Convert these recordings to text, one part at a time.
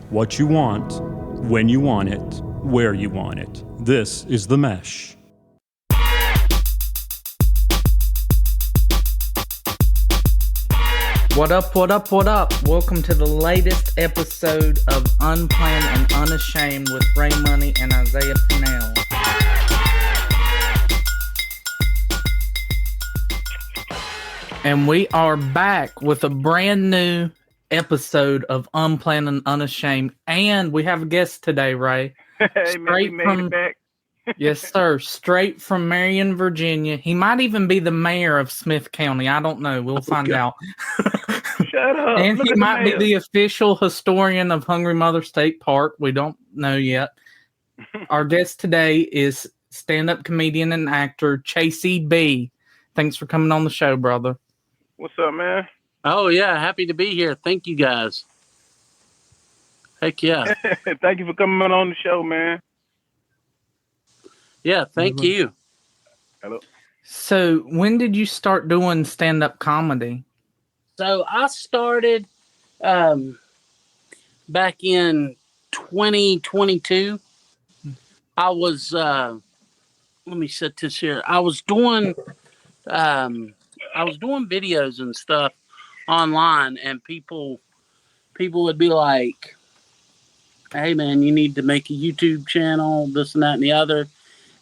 What you want, when you want it, where you want it. This is The Mesh. What up, what up, what up? Welcome to the latest episode of Unplanned and Unashamed with Ray Money and Isaiah Pinnell. And we are back with a brand new episode of Unplanned and Unashamed. And we have a guest today, Ray. Hey, man, we made it back. Yes, sir. Straight from Marion, Virginia. He might even be the mayor of Smith County. I don't know. We'll find out. Shut up. And Look he at might the be the official historian of Hungry Mother State Park. We don't know yet. Our guest today is stand-up comedian and actor Chasey B. Thanks for coming on the show, brother. What's up, man? Oh, yeah. Happy to be here. Thank you, guys. Heck yeah. Thank you for coming on the show, man. Yeah, thank you. Hello. So, when did you start doing stand-up comedy? So I started back in 2022. I was, let me set this here. I was doing videos and stuff online, and people would be like, "Hey, man, you need to make a YouTube channel, this and that and the other."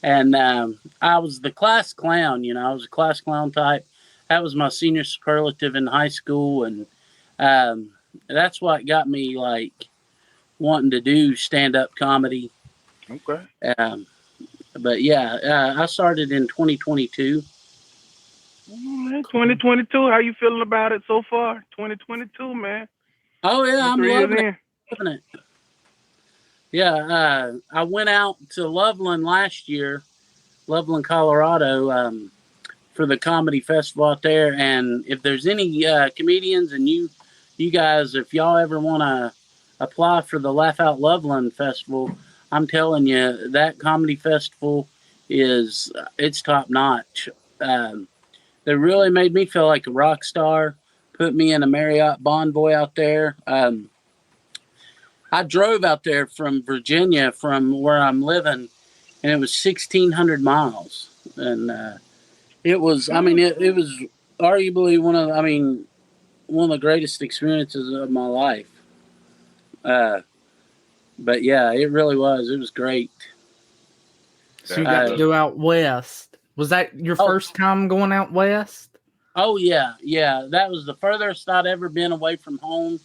And I was the class clown, I was a class clown type. That was my senior superlative in high school. And that's what got me like wanting to do stand-up comedy. Okay. But yeah, I started in 2022. 2022, how you feeling about it so far? 2022, man. Oh, yeah, I'm loving it. Yeah, I went out to Loveland last year, Loveland, Colorado, for the comedy festival out there. And if there's any comedians and you guys, if y'all ever want to apply for the Laugh Out Loveland Festival, I'm telling you, that comedy festival it's top notch. They really made me feel like a rock star, put me in a Marriott Bonvoy out there. I drove out there from Virginia, from where I'm living, and it was 1,600 miles. And it was, it was arguably one of the greatest experiences of my life. But yeah, it really was. It was great. So you got to go out west. Was that your first time going out west? Oh, yeah. Yeah, that was the furthest I'd ever been away from home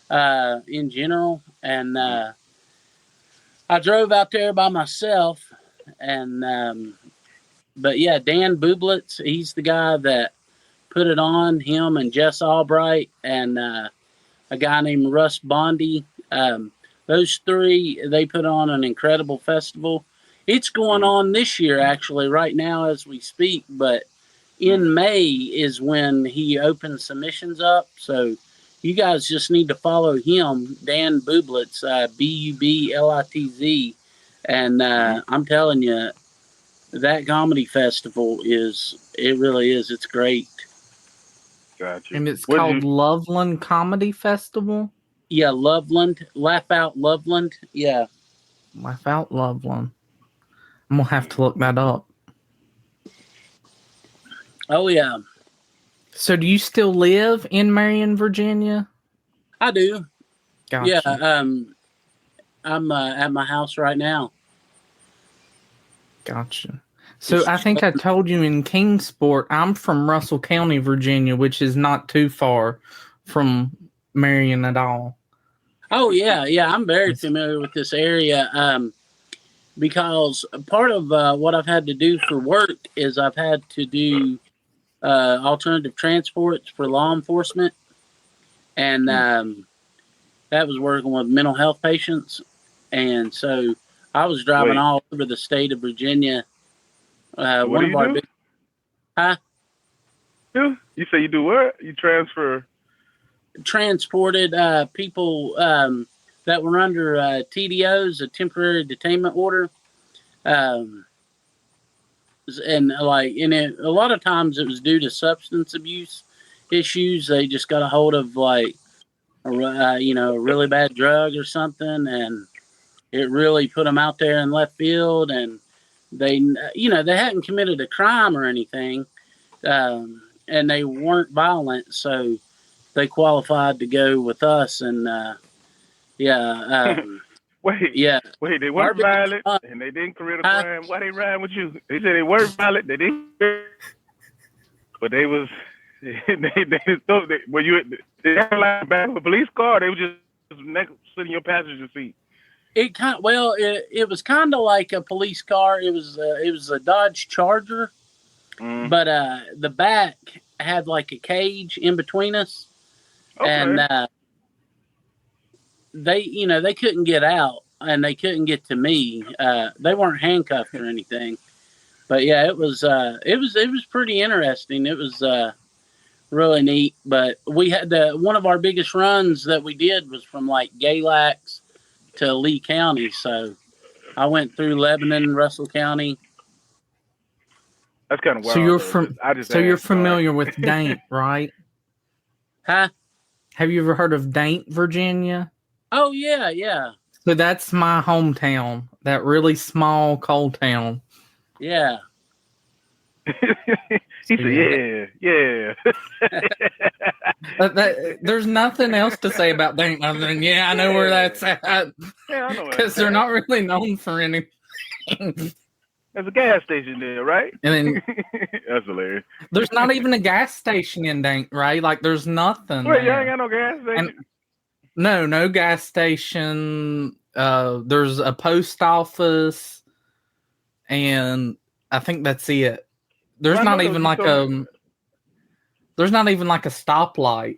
in general. And I drove out there by myself. And but yeah, Dan Bublitz, he's the guy that put it on, him and Jess Albright and a guy named Russ Bondy. Those three, they put on an incredible festival. It's going on this year, actually, right now as we speak. But in May is when he opens submissions up. So you guys just need to follow him, Dan Bublitz, Bublitz. And I'm telling you, that comedy festival really is. It's great. Gotcha. And it's called Loveland Comedy Festival? Yeah, Loveland. Laugh Out Loveland. Yeah. Laugh Out Loveland. I'm going to have to look that up. Oh, yeah. So do you still live in Marion, Virginia? I do. Gotcha. Yeah, I'm at my house right now. Gotcha. So I think I told you in Kingsport, I'm from Russell County, Virginia, which is not too far from Marion at all. Oh, yeah. Yeah, I'm very familiar with this area because part of what I've had to do for work is I've had to do alternative transports for law enforcement. And that was working with mental health patients. And so I was driving all over the state of Virginia. What do you do? Huh? You say you do what? You transported people that were under TDOs, a temporary detainment order. And a lot of times it was due to substance abuse issues. They just got a hold of a really bad drug or something, and it really put them out there in left field. And they hadn't committed a crime or anything, and they weren't violent, so they qualified to go with us. And Wait, they weren't violent and they didn't commit a crime. Why they riding with you? They said they weren't violent, they didn't, but they was. They were you had like back of a police car? They were just sitting in your passenger seat. It was kind of like a police car. It was a Dodge Charger, but the back had like a cage in between us, and they couldn't get out and they couldn't get to me. They weren't handcuffed or anything, but yeah, it was pretty interesting. It was really neat. But we had one of our biggest runs that we did was from like Galax to Lee County. So I went through Lebanon, Russell County. That's kind of wild. So you're familiar with Daint, right? Huh? Have you ever heard of Daint, Virginia? Oh yeah. So that's my hometown. That really small coal town. Yeah. He said, yeah. There's nothing else to say about Daint other than, I know where that's at. Yeah, I know. Because they're not really known for anything. There's a gas station there, right? And then that's hilarious. There's not even a gas station in Daint, right? Like, there's nothing. Wait, you ain't got no gas station? No gas station. There's a post office, and I think that's it. There's not even like a stoplight.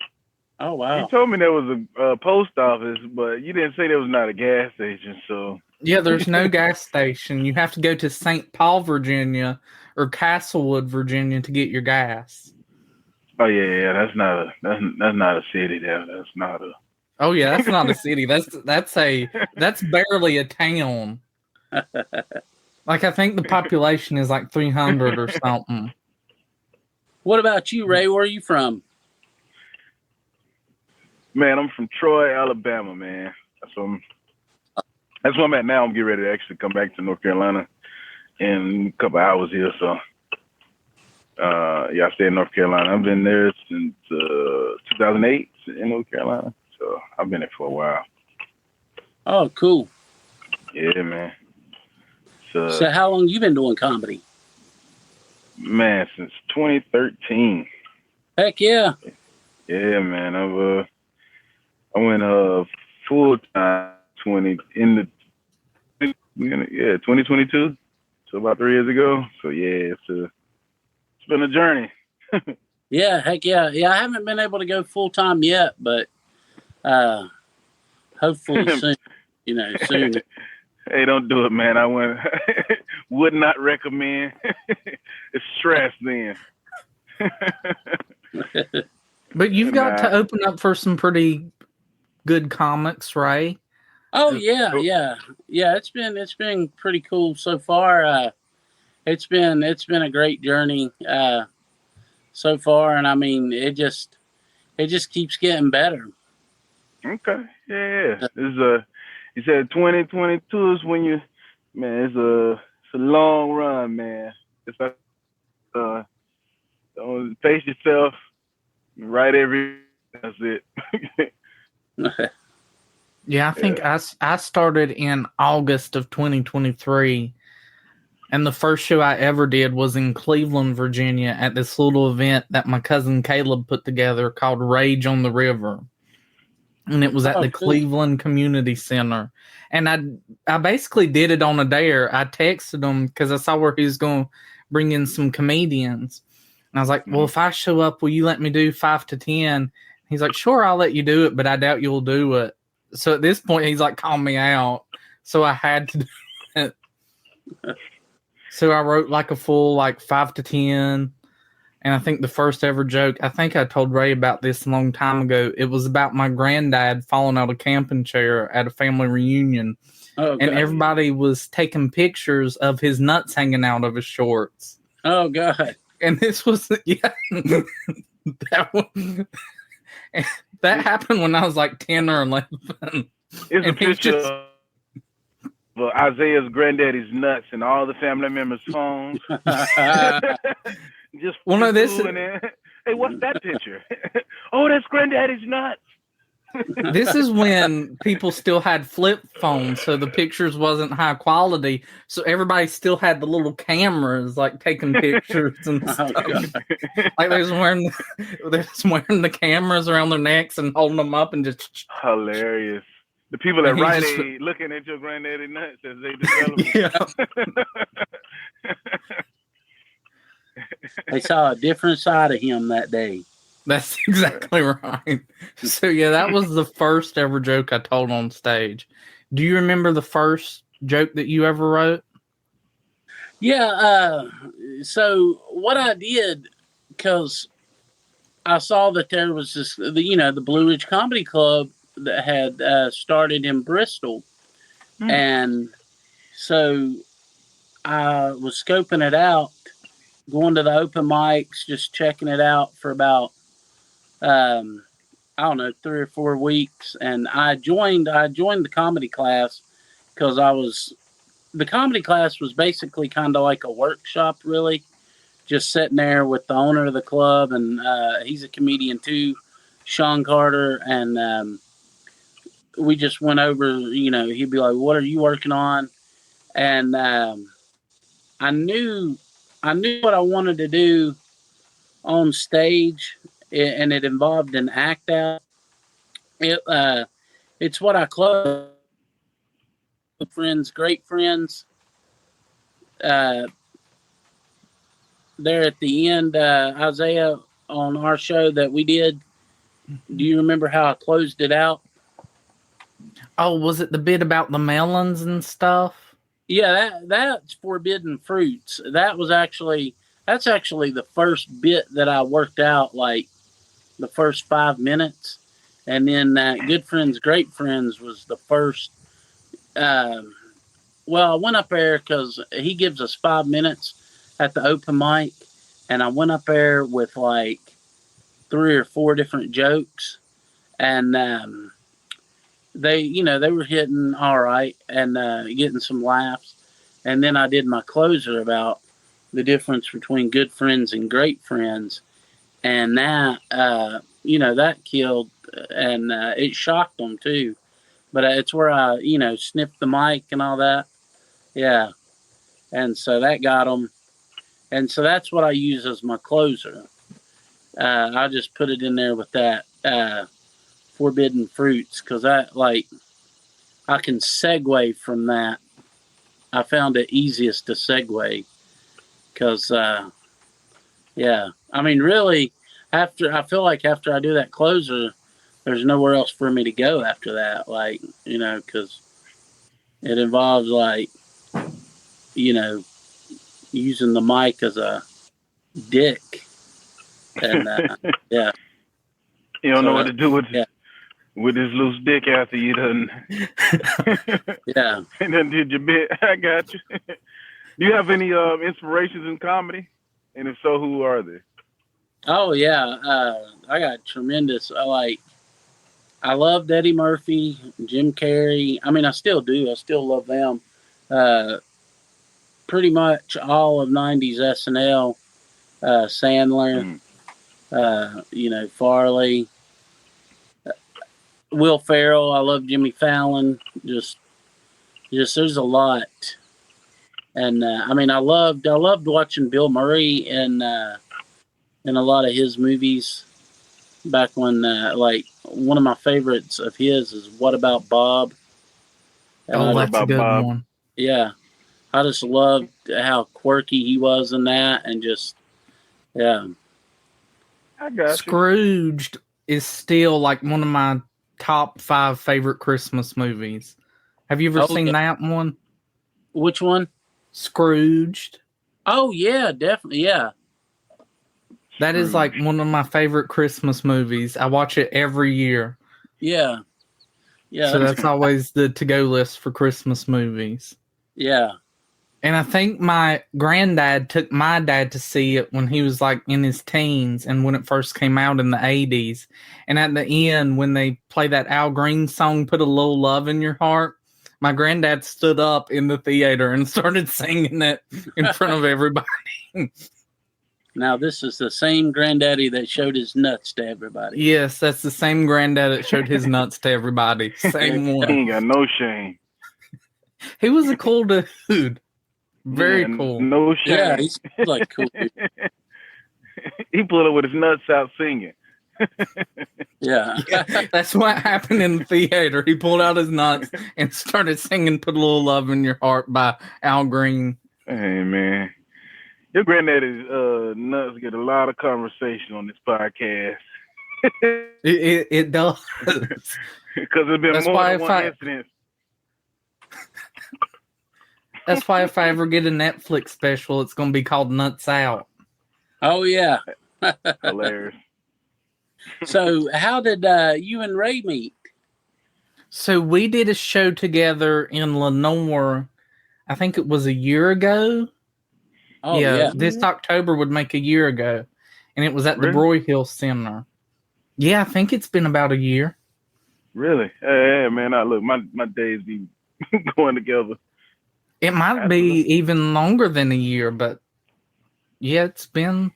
Oh wow! You told me there was a post office, but you didn't say there was not a gas station. So yeah, there's no gas station. You have to go to St. Paul, Virginia, or Castlewood, Virginia, to get your gas. Oh yeah, that's not a city there. That's not a. Oh yeah, that's not a city. That's barely a town. Like, I think the population is like 300 or something. What about you, Ray? Where are you from? Man, I'm from Troy, Alabama, man. That's where I'm at now. I'm getting ready to actually come back to North Carolina in a couple hours here. So, I stay in North Carolina. I've been there since 2008 in North Carolina. So, I've been there for a while. Oh, cool. Yeah, man. So how long you been doing comedy? Man, since 2013. Heck yeah. Yeah, man. I went full time 2022. So about 3 years ago. So yeah, it's been a journey. Yeah, heck yeah. Yeah, I haven't been able to go full time yet, but hopefully soon. Soon. Hey, don't do it, man. I would not recommend. It's stress then. But you've got to open up for some pretty good comics, right? Oh yeah. It's been pretty cool so far. It's been a great journey so far, and I mean it just keeps getting better. Okay, yeah. You said 2022 is when it's a long run, man. It's like don't face yourself, write that's it. Yeah, I think I started in August of 2023, and the first show I ever did was in Cleveland, Virginia, at this little event that my cousin Caleb put together called Rage on the River. And it was at the Cleveland Community Center. And I basically did it on a dare. I texted him because I saw where he was going to bring in some comedians. And I was like, well, if I show up, will you let me do 5 to 10? He's like, sure, I'll let you do it, but I doubt you'll do it. So at this point, he's like, call me out. So I had to do it. So I wrote like a full 5 to 10. And I think the first ever joke, I think I told Ray about this a long time ago. It was about my granddad falling out of a camping chair at a family reunion. Oh, and everybody was taking pictures of his nuts hanging out of his shorts. Oh, God. And this was, that one. That happened when I was like 10 or 11. It's a picture of Isaiah's granddaddy's nuts and all the family members' phones. Just hey, what's that picture? Oh, that's granddaddy's nuts. This is when people still had flip phones, so the pictures wasn't high quality. So everybody still had the little cameras, like taking pictures and stuff. Like they was wearing the cameras around their necks and holding them up and just hilarious. The people at Rite Aid looking at your granddaddy nuts as they develop. Yeah. They saw a different side of him that day. That's exactly right. So yeah, that was the first ever joke I told on stage. Do you remember the first joke that you ever wrote? Yeah. So what I did, because I saw that there was the Blue Ridge Comedy Club that had started in Bristol, and so I was scoping it out, going to the open mics, just checking it out for about I don't know, 3 or 4 weeks, and I joined the comedy class because the comedy class was basically kind of like a workshop, really, just sitting there with the owner of the club, and he's a comedian too, Sean Carter, and we just went over, he'd be like, "What are you working on?" And I knew what I wanted to do on stage, and it involved an act out. It's what I close friends, great friends. There at the end, Isaiah, on our show that we did. Do you remember how I closed it out? Oh, was it the bit about the melons and stuff? Yeah, that's Forbidden Fruits. That's actually the first bit that I worked out, like the first 5 minutes, and then Good Friends, Great Friends was the first. Well, I went up there because he gives us 5 minutes at the open mic, and I went up there with like 3 or 4 different jokes, and they were hitting all right and getting some laughs, and then I did my closer about the difference between good friends and great friends, and that that killed, and it shocked them too, but it's where I sniffed the mic and all that, yeah, and so that got them, and so that's what I use as my closer. I just put it in there with that Forbidden Fruits because I can segue from that. I found it easiest to segue because, yeah, I mean, really, I feel like after I do that closer, there's nowhere else for me to go after that, because it involves using the mic as a dick, and yeah. You don't know what to do with this loose dick after you done. Yeah. And then did your bit. I got you. Do you have any inspirations in comedy? And if so, who are they? Oh yeah, I got tremendous. I loved Eddie Murphy, Jim Carrey. I mean, I still do. I still love them. Pretty much all of '90s SNL, Sandler, Farley. Will Ferrell, I love Jimmy Fallon. Just there's a lot, and I mean, I loved watching Bill Murray in a lot of his movies. Back when, one of my favorites of his is "What About Bob?" And that's a good one. Yeah, I just loved how quirky he was in that, and just yeah. I got Scrooged is still like one of my top 5 favorite Christmas movies. Have you ever seen that one? Which one? Scrooged. Oh yeah, definitely, yeah. That is like one of my favorite Christmas movies. I watch it every year. Yeah. Yeah. So that's always the to-go list for Christmas movies. Yeah. And I think my granddad took my dad to see it when he was like in his teens and when it first came out in the 80s. And at the end, when they play that Al Green song, Put a Little Love in Your Heart, my granddad stood up in the theater and started singing it in front of everybody. Now, this is the same granddaddy that showed his nuts to everybody. Yes, that's the same granddad that showed his nuts to everybody. Same He one. ain't got no shame. He was a cool dude. Very cool. No shame. Yeah, he's like cool. He pulled up with his nuts out singing. Yeah. That's what happened in the theater. He pulled out his nuts and started singing Put a Little Love in Your Heart by Al Green. Hey, man. Your granddaddy's nuts get a lot of conversation on this podcast. It does. Because there's been more than one incident. That's why if I ever get a Netflix special, it's going to be called Nuts Out. Oh, yeah. Hilarious. So how did you and Ray meet? So we did a show together in Lenore, I think it was a year ago. Oh, yeah. This October would make a year ago. And it was at the Broyhill Center. Yeah, I think it's been about a year. Really? Hey, man, look, my days be going together. It might be even longer than a year, but yeah, it's been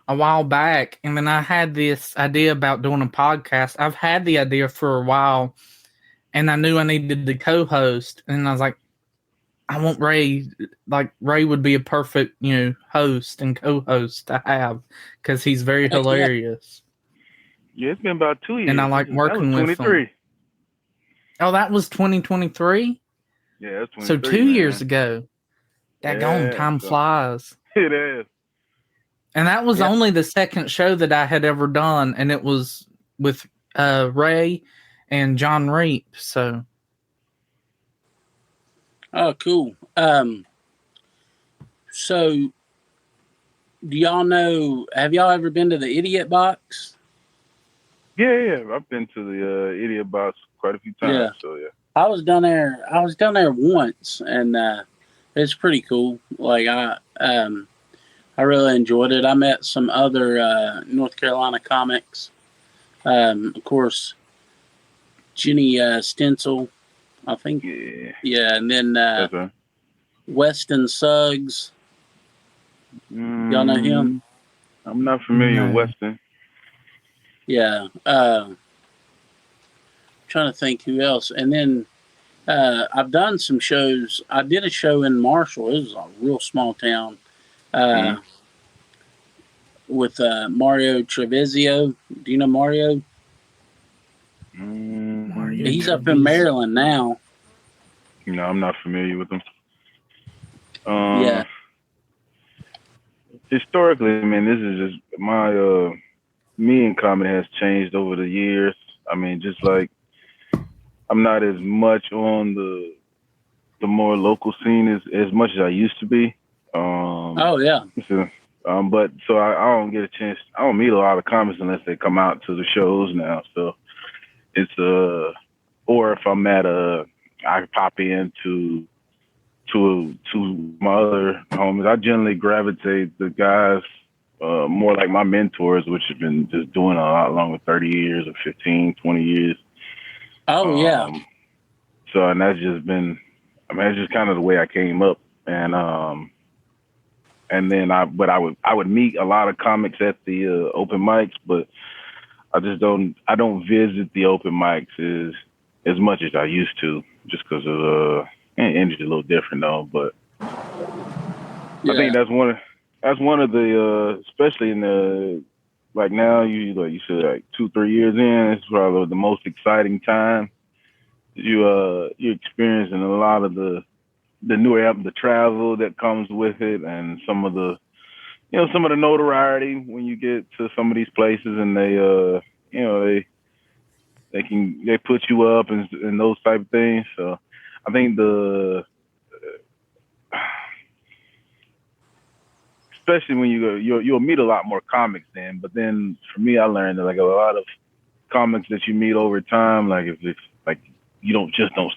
a while back. And then I had this idea about doing a podcast. I've had the idea for a while, and I knew I needed to co-host. And I was like, I want Ray. Like, Ray would be a perfect, host and co-host to have because he's very hilarious. Yeah, it's been about 2 years. And I like working with him. Oh, that was 2023? Yeah, that's 23. So 2 years ago. Daggone, time flies. It is. And that was only the second show that I had ever done, and it was with Ray and John Reap. So, oh, cool. So, do y'all know? Have y'all ever been to the Idiot Box? Yeah, I've been to the Idiot Box quite a few times. Yeah. So yeah. I was down there once, and it's pretty cool. Like I really enjoyed it. I met some other North Carolina comics. Of course, Jenny Stencil, I think. Yeah, and then Weston Suggs. Y'all know him? I'm not familiar with Weston. Yeah. Trying to think who else. And then I've done some shows. I did a show in Marshall. It was a real small town. With Mario Treviso. Do you know Mario? He's up in Maryland now. No, I'm not familiar with him. Yeah. Historically, I mean, this is just my me and comedy has changed over the years. I mean, just like I'm not as much on the more local scene as much as I used to be. Oh yeah. So, but so I don't get a chance. I don't meet a lot of comics unless they come out to the shows now. So it's or if I'm at I pop into my other homies. I generally gravitate the guys more like my mentors, which have been just doing a lot longer, 30 years or 15, 20 years. Oh yeah. So and that's just been, I mean, it's just kind of the way I came up, and then I would meet a lot of comics at the open mics, but I don't visit the open mics as much as I used to, just because of industry's a little different though. But I think that's one of the especially in the like now you said like 2-3 years in, it's probably the most exciting time. You're experiencing a lot of the newer the travel that comes with it, and some of the notoriety when you get to some of these places, and they put you up and those type of things. So I think especially when you go, you'll meet a lot more comics then. But then for me, I learned that like a lot of comics that you meet over time, like if it's like you don't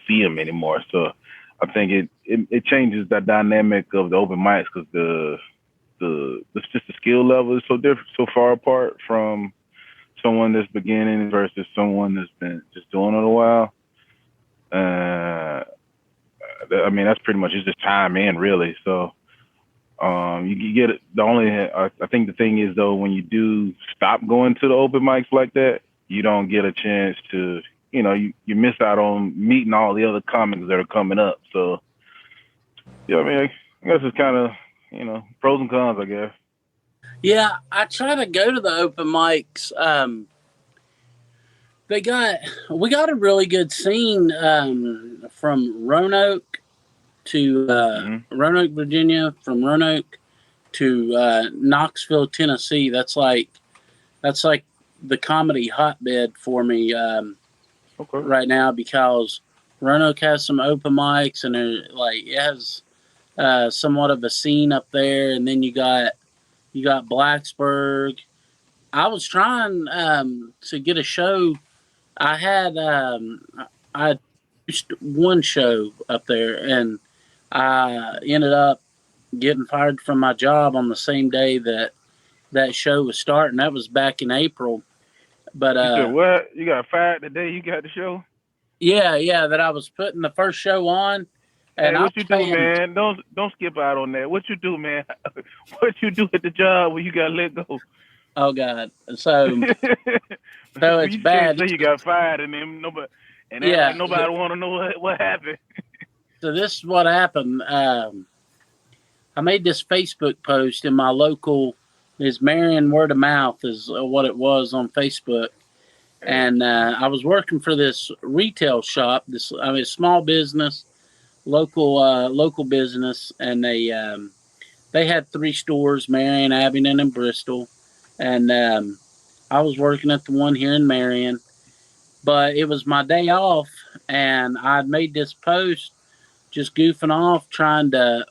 see them anymore. So I think it changes the dynamic of the open mics because just the skill level is so different, so far apart from someone that's beginning versus someone that's been just doing it a while. I mean, that's pretty much, it's just time in, really. So you get it. I think the thing is, though, when you do stop going to the open mics like that, you don't get a chance to, you miss out on meeting all the other comics that are coming up. So, yeah, I mean, I guess it's kind of, pros and cons, I guess. Yeah, I try to go to the open mics. We got a really good scene from Roanoke to Roanoke, Virginia, from Roanoke to Knoxville, Tennessee. That's like the comedy hotbed for me right now, because Roanoke has some open mics and it has somewhat of a scene up there, and then you got Blacksburg. I was trying to get a show. I had just one show up there, and I ended up getting fired from my job on the same day that show was starting. That was back in April. But you said what? You got fired the day you got the show? Yeah, that I was putting the first show on. And hey, what you do, man? Don't skip out on that. What you do, man? What you do at the job when you got let go? Oh God! So it's bad. So you got fired, and then nobody want to know what happened. So this is what happened. I made this Facebook post in my local. Is Marion Word of Mouth is what it was on Facebook, and I was working for this retail shop. Small business, local business, and they had 3 stores: Marion, Abingdon, and Bristol. And I was working at the one here in Marion, but it was my day off, and I'd made this post just goofing off,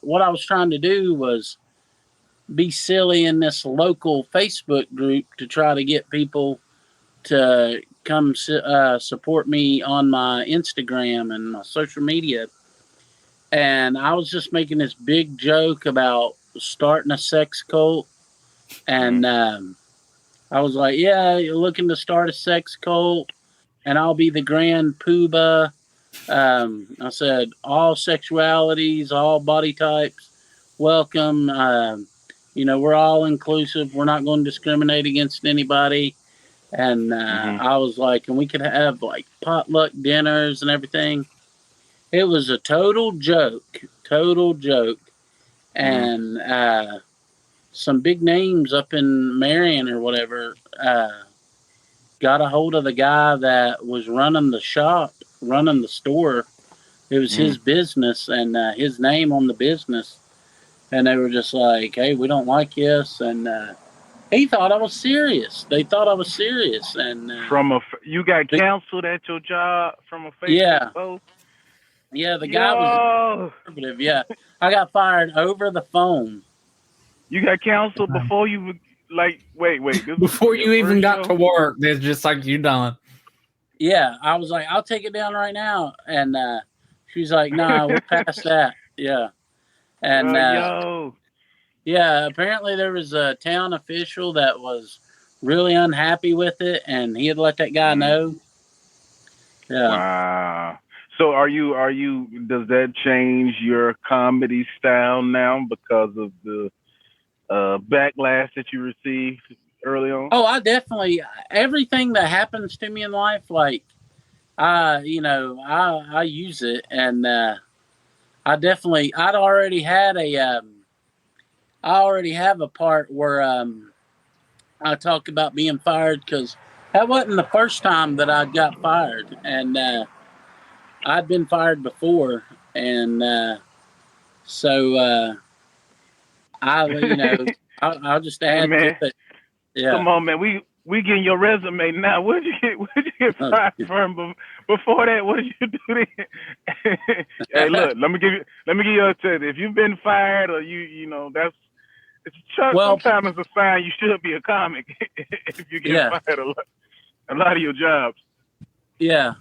what I was trying to do was be silly in this local Facebook group to try to get people to come support me on my Instagram and my social media. And I was just making this big joke about starting a sex cult. And I was like, yeah, you're looking to start a sex cult, and I'll be the grand poobah. I said, all sexualities, all body types, welcome. We're all inclusive. We're not going to discriminate against anybody. And I was like, and we could have like potluck dinners and everything. It was a total joke. And some big names up in Marion or whatever got a hold of the guy that was running the store. It was his business and his name on the business. And they were just like, hey, we don't like this. And he thought I was serious. They thought I was serious. And you got canceled at your job from a Facebook post? Yeah, the guy was conservative. Yeah, I got fired over the phone. You got canceled before you wait. Before you even got to work, they're just like, you done. Yeah, I was like, I'll take it down right now. And she's like, nah, we're past that. Yeah. And apparently there was a town official that was really unhappy with it, and he had let that guy know. Yeah. Wow. So does that change your comedy style now because of the backlash that you received early on? Oh, I definitely, everything that happens to me in life, like, I use it, and I already have a part where I talk about being fired, because that wasn't the first time that I got fired, and I'd been fired before, and so I'll just add to it. Yeah. Come on, man. We getting your resume now. Where'd you get fired from? Before that, what did you do then? Hey, look, let me give you a tip. If you've been fired or sometimes it's a sign you should be a comic if you get fired a lot of your jobs. Yeah.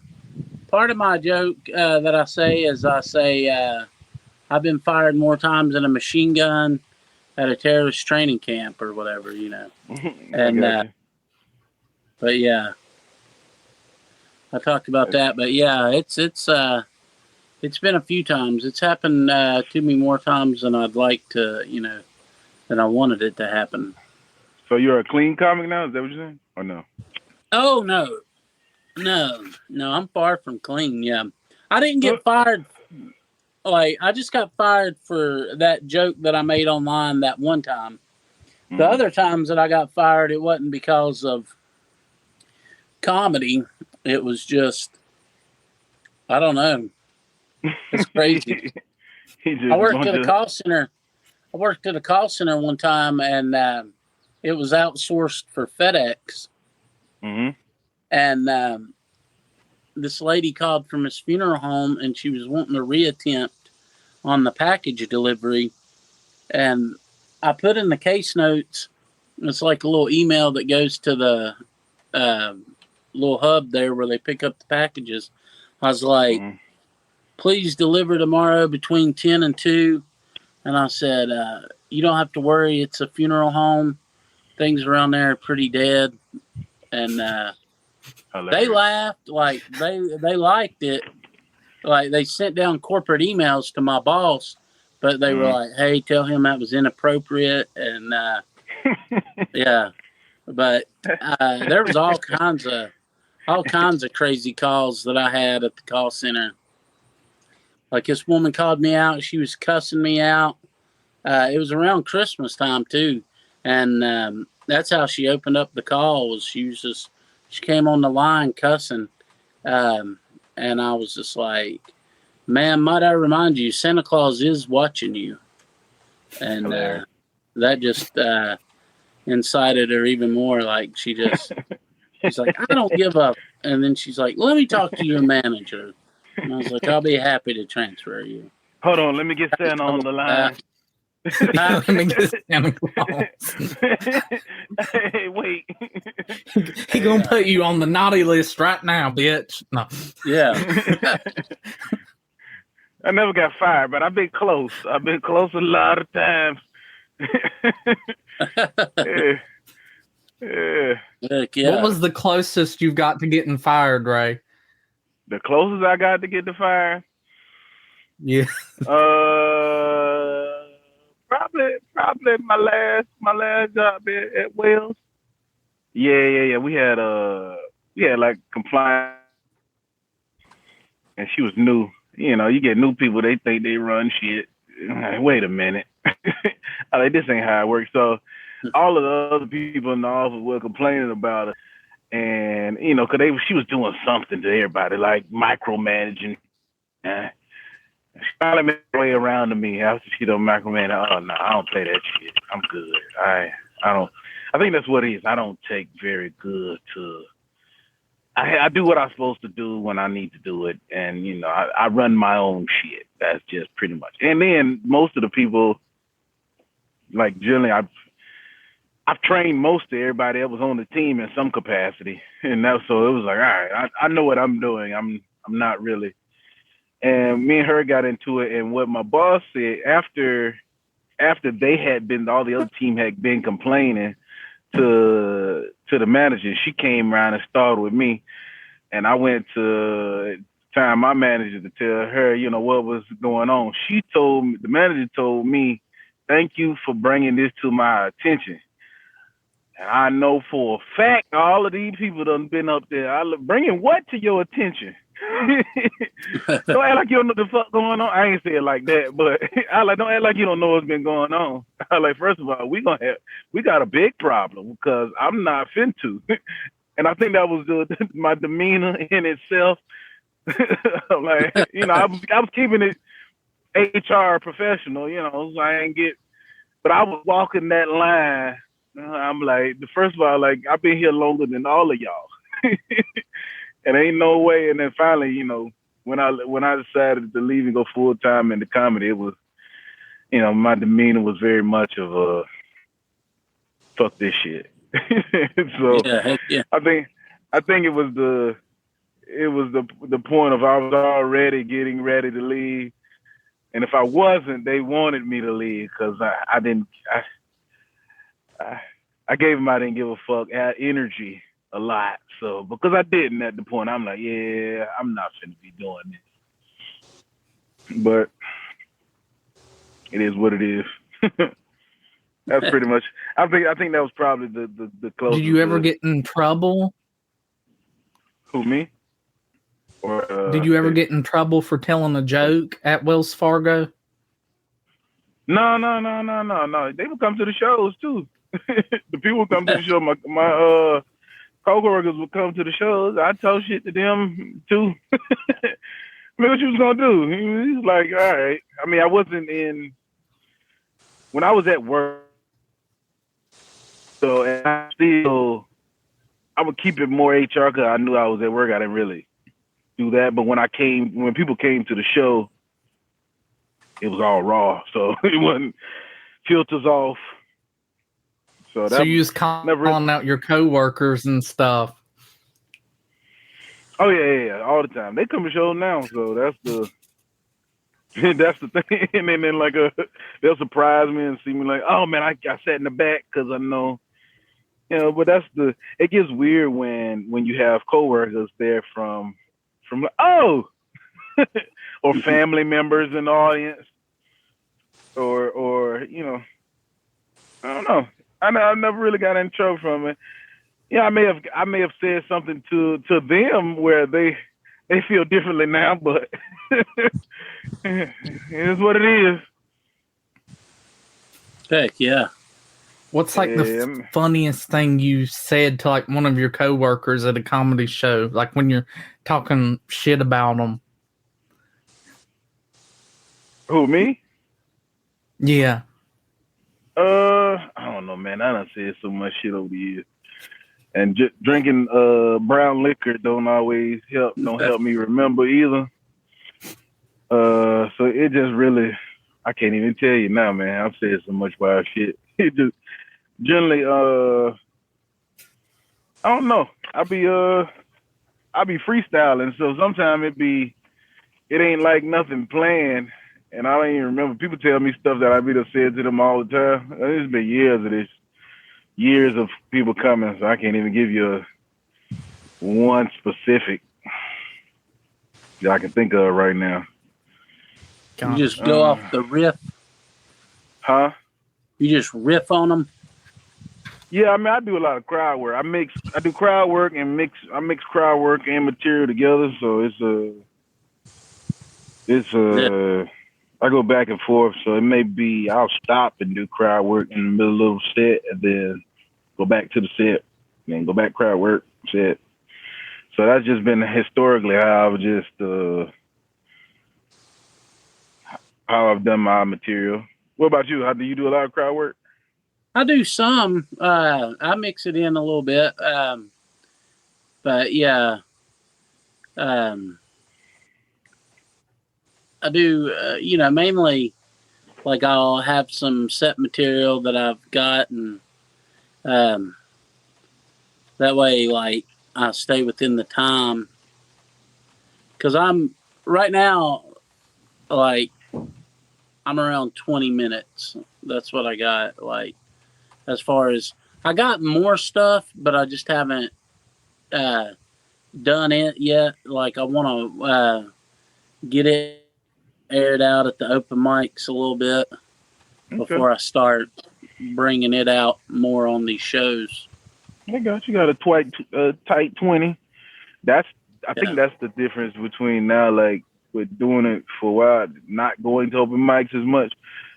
part of my joke that I say I've been fired more times than a machine gun at a terrorist training camp or whatever, you know. And but yeah, I talked about that. But yeah, it's been a few times. It's happened to me more times than I'd like to, you know, than I wanted it to happen. So you're a clean comic now? Is that what you're saying? Or no? Oh no, I'm far from clean. Yeah, I didn't get fired. Like, I just got fired for that joke that I made online that one time. The other times that I got fired, it wasn't because of comedy. It was just, I don't know. It's crazy. I worked at a call center. I worked at a call center one time, and it was outsourced for FedEx. And this lady called from his funeral home, and she was wanting a reattempt on the package delivery. And I put in the case notes, it's like a little email that goes to the little hub there where they pick up the packages. I was like, please deliver tomorrow between 10 and 2. And I said, you don't have to worry. It's a funeral home. Things around there are pretty dead. And they laughed. Like, they liked it. Like, they sent down corporate emails to my boss, but they were like, hey, tell him that was inappropriate. And yeah, but there was all kinds of crazy calls that I had at the call center. Like, this woman called me out. She was cussing me out. It was around Christmas time too. And that's how she opened up the call. Was she came on the line cussing. And I was just like, ma'am, might I remind you, Santa Claus is watching you. And that just incited her even more. Like, she's like, I don't give up. And then she's like, let me talk to your manager. And I was like, I'll be happy to transfer you. Hold on, let me get Santa on the line. Let me get Santa Claus. Hey, wait. He gonna put you on the naughty list right now, bitch. No. Yeah. I never got fired, but I've been close. I've been close a lot of times. Yeah. What was the closest you got to getting fired, Ray? The closest I got to get to fire? Yeah. Probably my last job at Wells. Yeah. We had like compliance, and she was new. You know, you get new people, they think they run shit. Like, wait a minute. I like, this ain't how it works. So all of the other people in the office were complaining about her. And, you know, she was doing something to everybody, like micromanaging. She finally made her way around to me after she done micromanage. Oh, no, I don't play that shit. I'm good. I think that's what it is. I don't take very good to... I do what I'm supposed to do when I need to do it. And, you know, I run my own shit. That's just pretty much. And then most of the people, like generally, I've trained most of everybody that was on the team in some capacity. And so it was like, all right, I know what I'm doing. I'm not really. And me and her got into it. And what my boss said after they had been, all the other team had been complaining to the manager, she came around and started with me. And I went to time my manager to tell her, you know, what was going on. The manager told me, thank you for bringing this to my attention. And I know for a fact, all of these people done been up there. Bringing what to your attention? Don't act like you don't know the fuck going on. I ain't say it like that, but don't act like you don't know what's been going on. First of all, we got a big problem because I'm not fin to. And I think that was my demeanor in itself. Like, you know, I was keeping it HR professional, you know, so I ain't but I was walking that line. I'm like, first of all, like, I've been here longer than all of y'all. And ain't no way. And then finally, you know, when I decided to leave and go full time into comedy, it was, you know, my demeanor was very much of a fuck this shit. So yeah. I think it was it was the point of I was already getting ready to leave, and if I wasn't, they wanted me to leave because I didn't. I gave them I didn't give a fuck. I had energy a lot, so because I didn't at the point, I'm like, yeah, I'm not finna be doing this. But it is what it is. That's pretty much. I think that was probably the closest. Did you ever get in trouble? Who, me? Or did you ever get in trouble for telling a joke at Wells Fargo? No. They would come to the shows too. The people would come to the show. My coworkers would come to the shows. I told shit to them too. I mean, what you was gonna do? He's like, all right. I mean, I wasn't in when I was at work. So and I would keep it more HR because I knew I was at work. I didn't really do that. But when people came to the show, it was all raw. So it wasn't filters off. So you was calling out your coworkers and stuff. Oh yeah, all the time. They come to shows now, so that's the thing. And then like they'll surprise me and see me like, oh man, I sat in the back because I know. But it gets weird when you have coworkers there from like, oh, or family members in the audience, or I don't know. I never really got in trouble from it. Yeah, I may have said something to them where they feel differently now, but it is what it is. Heck yeah. What's like the funniest thing you said to like one of your coworkers at a comedy show? Like when you're talking shit about them. Who, me? Yeah. I don't know, man. I done said so much shit over the years, and just drinking brown liquor don't always help me remember either. So it just really, I can't even tell you now, man. I've said so much wild shit. It just generally, I don't know. I be freestyling, so sometimes it ain't like nothing planned. And I don't even remember. People tell me stuff that I be done said to them all the time. It's been years of this, years of people coming, so I can't even give you one specific that I can think of right now. You just go off the riff? Huh? You just riff on them? Yeah, I mean, I do a lot of crowd work. I do crowd work and I mix crowd work and material together, so I go back and forth, so it may be I'll stop and do crowd work in the middle of a set and then go back to the set, and then go back crowd work, set. So that's just been historically how I've just how I've done my material. What about you? How do you do a lot of crowd work? I do some. I mix it in a little bit. But yeah. I do, mainly like I'll have some set material that I've got, and that way, like, I stay within the time. Because right now, like, I'm around 20 minutes. That's what I got. Like, as far as, I got more stuff, but I just haven't done it yet. Like, I want to get it aired out at the open mics a little bit before I start bringing it out more on these shows. I got you. Got a tight 20. I think that's the difference between now, like with doing it for a while, not going to open mics as much.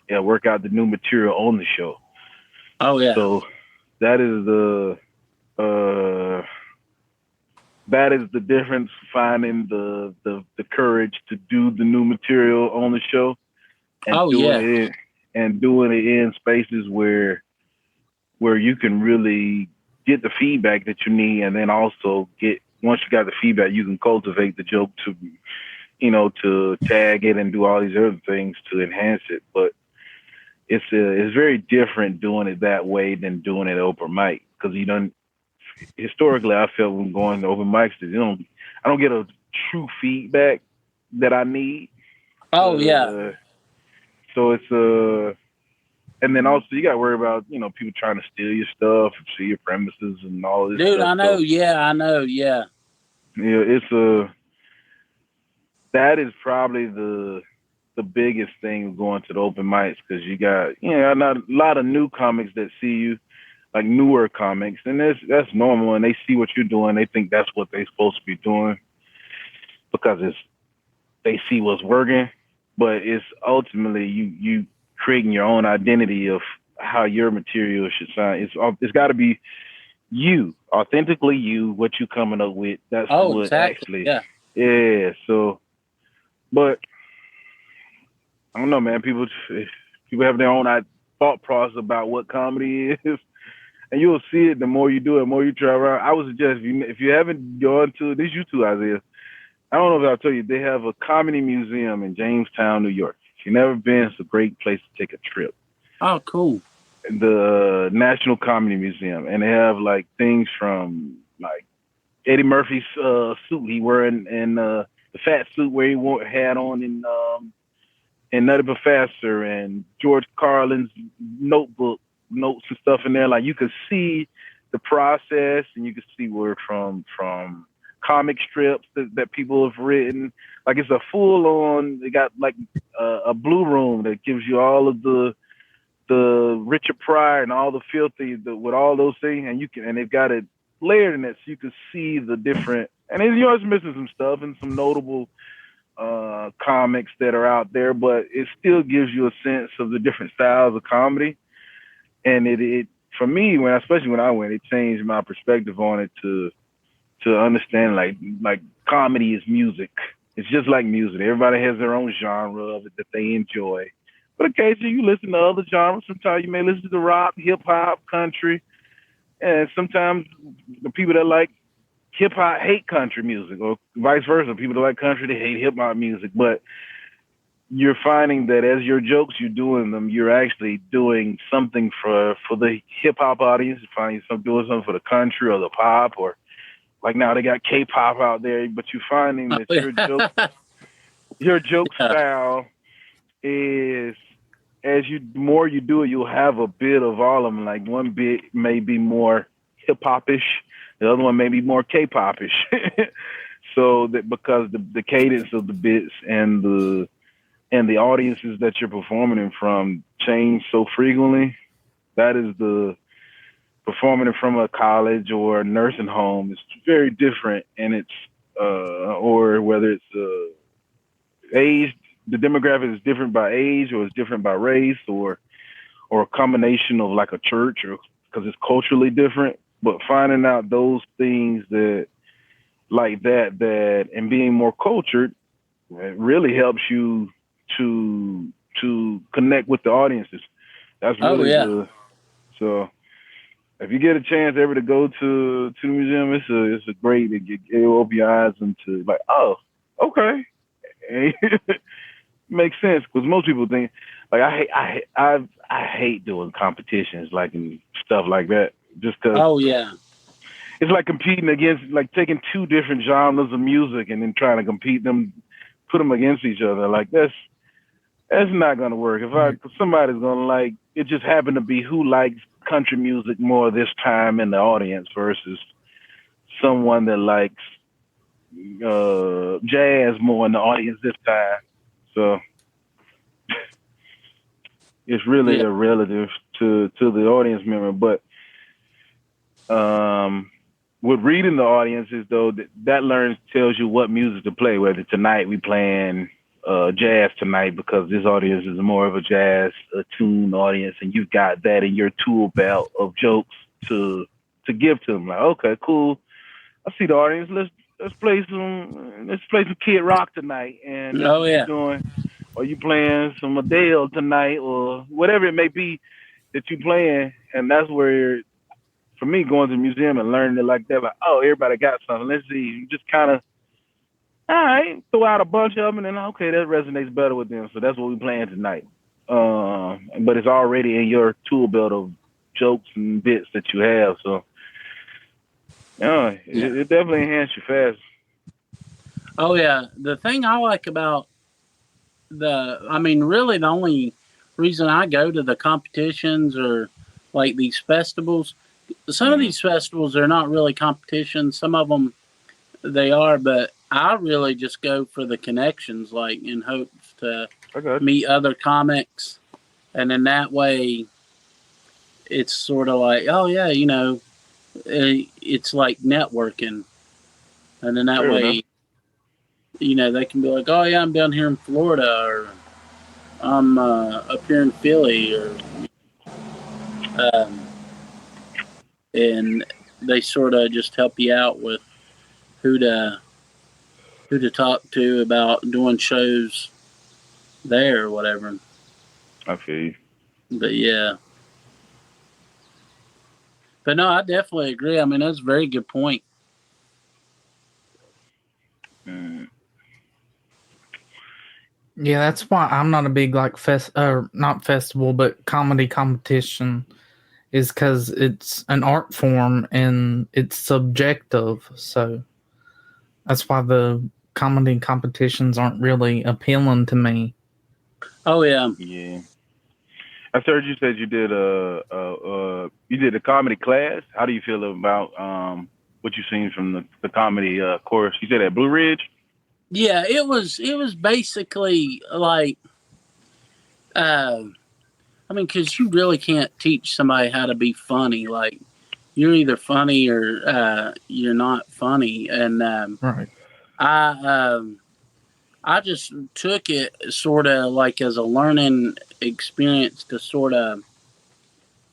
Yeah, work out the new material on the show. Oh yeah. So that is the difference, finding the courage to do the new material on the show and doing it in spaces where you can really get the feedback that you need, and then also once you got the feedback, you can cultivate the joke to tag it and do all these other things to enhance it. But it's very different doing it that way than doing it open mic, because historically, I felt when going to open mics, I don't get a true feedback that I need. Oh yeah. So it's and then also you got to worry about people trying to steal your stuff, see your premises, and all this. Dude, stuff. I know. So, Yeah, I know. Yeah. Yeah, it's that is probably the biggest thing going to the open mics, because you got not a lot of new comics that see you, like newer comics, and that's normal, and they see what you're doing, they think that's what they're supposed to be doing because they see what's working, but it's ultimately you creating your own identity of how your material should sound. It's got to be you, authentically you, what you coming up with. That's what exactly. actually, yeah. So, but I don't know, man. People have their own thought process about what comedy is, and you'll see it the more you do it, the more you try around. I would suggest if you haven't gone to this, you too, Isaiah. I don't know if I'll tell you, they have a comedy museum in Jamestown, New York. If you've never been, it's a great place to take a trip. Oh, cool. The National Comedy Museum, and they have like things from like Eddie Murphy's suit he wearing, and the fat suit where he had on in Nutty Professor, and George Carlin's notebook notes and stuff in there. Like you could see the process, and you could see where from comic strips that people have written. Like it's a full on. They got like a blue room that gives you all of the Richard Pryor and all the filthy with all those things, and they've got it layered in it so you can see the different. And it's missing some stuff and some notable comics that are out there, but it still gives you a sense of the different styles of comedy. And it for me, especially when I went, it changed my perspective on it to understand like comedy is music. It's just like music. Everybody has their own genre of it that they enjoy. But occasionally you listen to other genres. Sometimes you may listen to rock, hip hop, country, and sometimes the people that like hip hop hate country music, or vice versa. People that like country, they hate hip hop music. But you're finding that as your jokes, you're doing them, you're actually doing something for the hip hop audience. You're finding doing something for the country or the pop, or like now they got K-pop out there. But you're finding that your joke style is, as more you do it, you'll have a bit of all of them. Like one bit may be more hip hop-ish, the other one may be more K-pop-ish. So that because the cadence of the bits and the audiences that you're performing in from change so frequently, that is the performing it from a college or a nursing home is very different, and it's or whether it's age. The demographic is different by age, or it's different by race, or a combination of like a church, or because it's culturally different. But finding out those things that and being more cultured, it really helps you to connect with the audiences. That's really so. If you get a chance ever to go to the museum, it's a great. It'll open your eyes into like, oh, okay. Makes sense, because most people think like I hate doing competitions like and stuff like that, just because it's like competing against, like taking two different genres of music and then trying to put them against each other. Like that's not gonna work. If somebody's gonna like, it just happened to be who likes country music more this time in the audience versus someone that likes jazz more in the audience this time. So it's really a relative to the audience member. But with reading the audiences, though, that tells you what music to play. Whether tonight we playing jazz tonight because this audience is more of a jazz tune audience, and you've got that in your tool belt of jokes to give to them. Like, okay, cool. I see the audience. Let's play some Kid Rock tonight, and doing. Or you playing some Adele tonight, or whatever it may be that you playing, and that's where, for me, going to the museum and learning it like that, like, oh, everybody got something. Let's see. You just kind of, all right, throw out a bunch of them, and then okay, that resonates better with them. So that's what we're playing tonight. But it's already in your tool belt of jokes and bits that you have. So, it definitely enhances you fast. Oh yeah, the thing I like about really the only reason I go to the competitions or like these festivals, some of these festivals are not really competitions. Some of them they are, but I really just go for the connections, like in hopes to meet other comics, and in that way, it's sort of like, oh yeah, it's like networking, and in that way, they can be like, oh yeah, I'm down here in Florida, or I'm up here in Philly, or and they sort of just help you out with who to talk to about doing shows there or whatever. I feel you. But yeah. But no, I definitely agree. I mean, that's a very good point. Yeah, that's why I'm not a big like not festival, but comedy competition, is because it's an art form and it's subjective. So that's why the comedy competitions aren't really appealing to me. Oh yeah. Yeah. I heard you said you did a comedy class. How do you feel about what you've seen from the comedy course? You said at Blue Ridge? Yeah, it was basically like because you really can't teach somebody how to be funny. Like, you're either funny or you're not funny. And Right. I just took it sort of like as a learning experience to sort of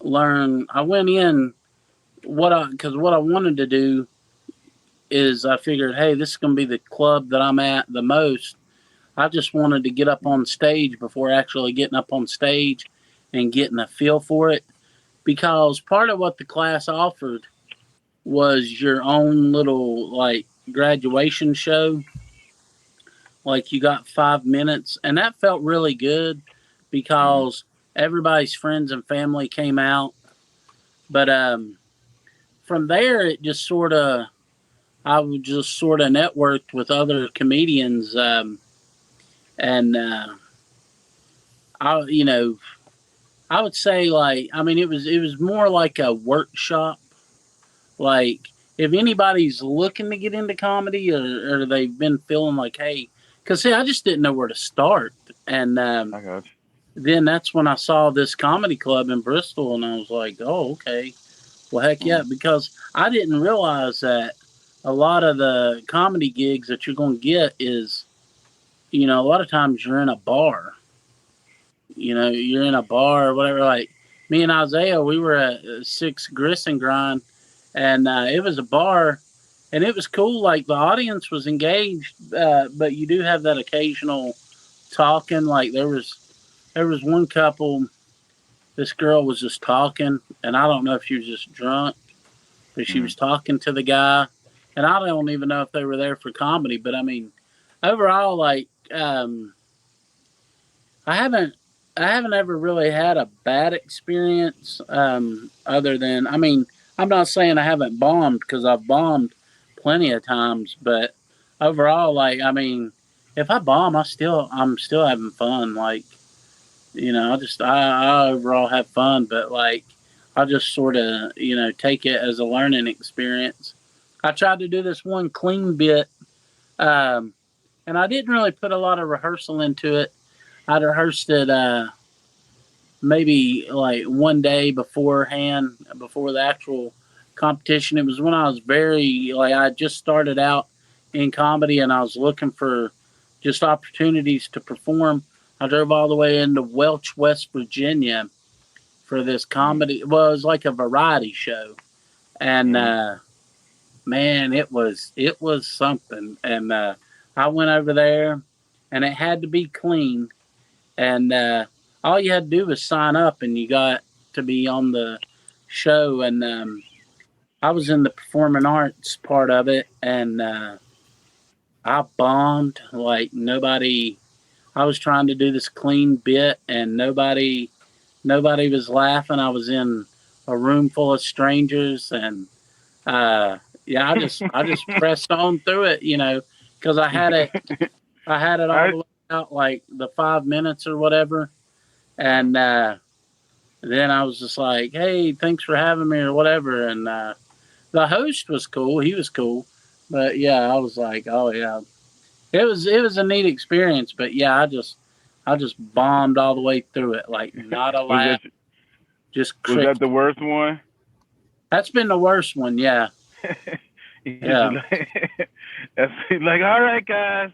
learn. I went in because what I wanted to do is I figured, hey, this is going to be the club that I'm at the most. I just wanted to get up on stage before actually getting up on stage and getting a feel for it, because part of what the class offered was your own little like graduation show. Like, you got 5 minutes, and that felt really good because everybody's friends and family came out. But from there, it just sort of, I would just sort of networked with other comedians, and I would say, like, I mean, it was more like a workshop. Like, if anybody's looking to get into comedy, or they've been feeling like, hey, because see, I just didn't know where to start, and I got you. then that's when I saw this comedy club in Bristol, and I was like, oh, okay, well, heck yeah, because I didn't realize that a lot of the comedy gigs that you're going to get is, a lot of times you're in a bar. You're in a bar or whatever. Like, me and Isaiah, we were at Six Grist and Grind, and it was a bar, and it was cool. Like, the audience was engaged, but you do have that occasional talking. Like, there was one couple. This girl was just talking, and I don't know if she was just drunk, but she was talking to the guy, and I don't even know if they were there for comedy. But I mean, overall, like, I haven't ever really had a bad experience. Other than, I mean, I'm not saying I haven't bombed, because I've bombed plenty of times, but overall, like, I mean, if I bomb, I'm still having fun. Like, I overall have fun, but like, I just sort of, take it as a learning experience. I tried to do this one clean bit, and I didn't really put a lot of rehearsal into it. I'd rehearsed it maybe like one day beforehand, before the actual competition. It was when I was I just started out in comedy, and I was looking for just opportunities to perform. I drove all the way into Welch, West Virginia for this comedy. Well, it was like a variety show. And man, it was something. And I went over there, and it had to be clean. And all you had to do was sign up, and you got to be on the show. And I was in the performing arts part of it, and I bombed like nobody. I was trying to do this clean bit, and nobody was laughing. I was in a room full of strangers, and I just pressed on through it, because I had it all the way out like the 5 minutes or whatever, and then I was just like, "Hey, thanks for having me" or whatever, and the host was cool. He was cool, but yeah, I was like, "Oh yeah." It was a neat experience, but yeah, I just bombed all the way through it, like not a laugh, just cricket. Was that the worst one? That's been the worst one, yeah. Yeah. That's like, all right, guys.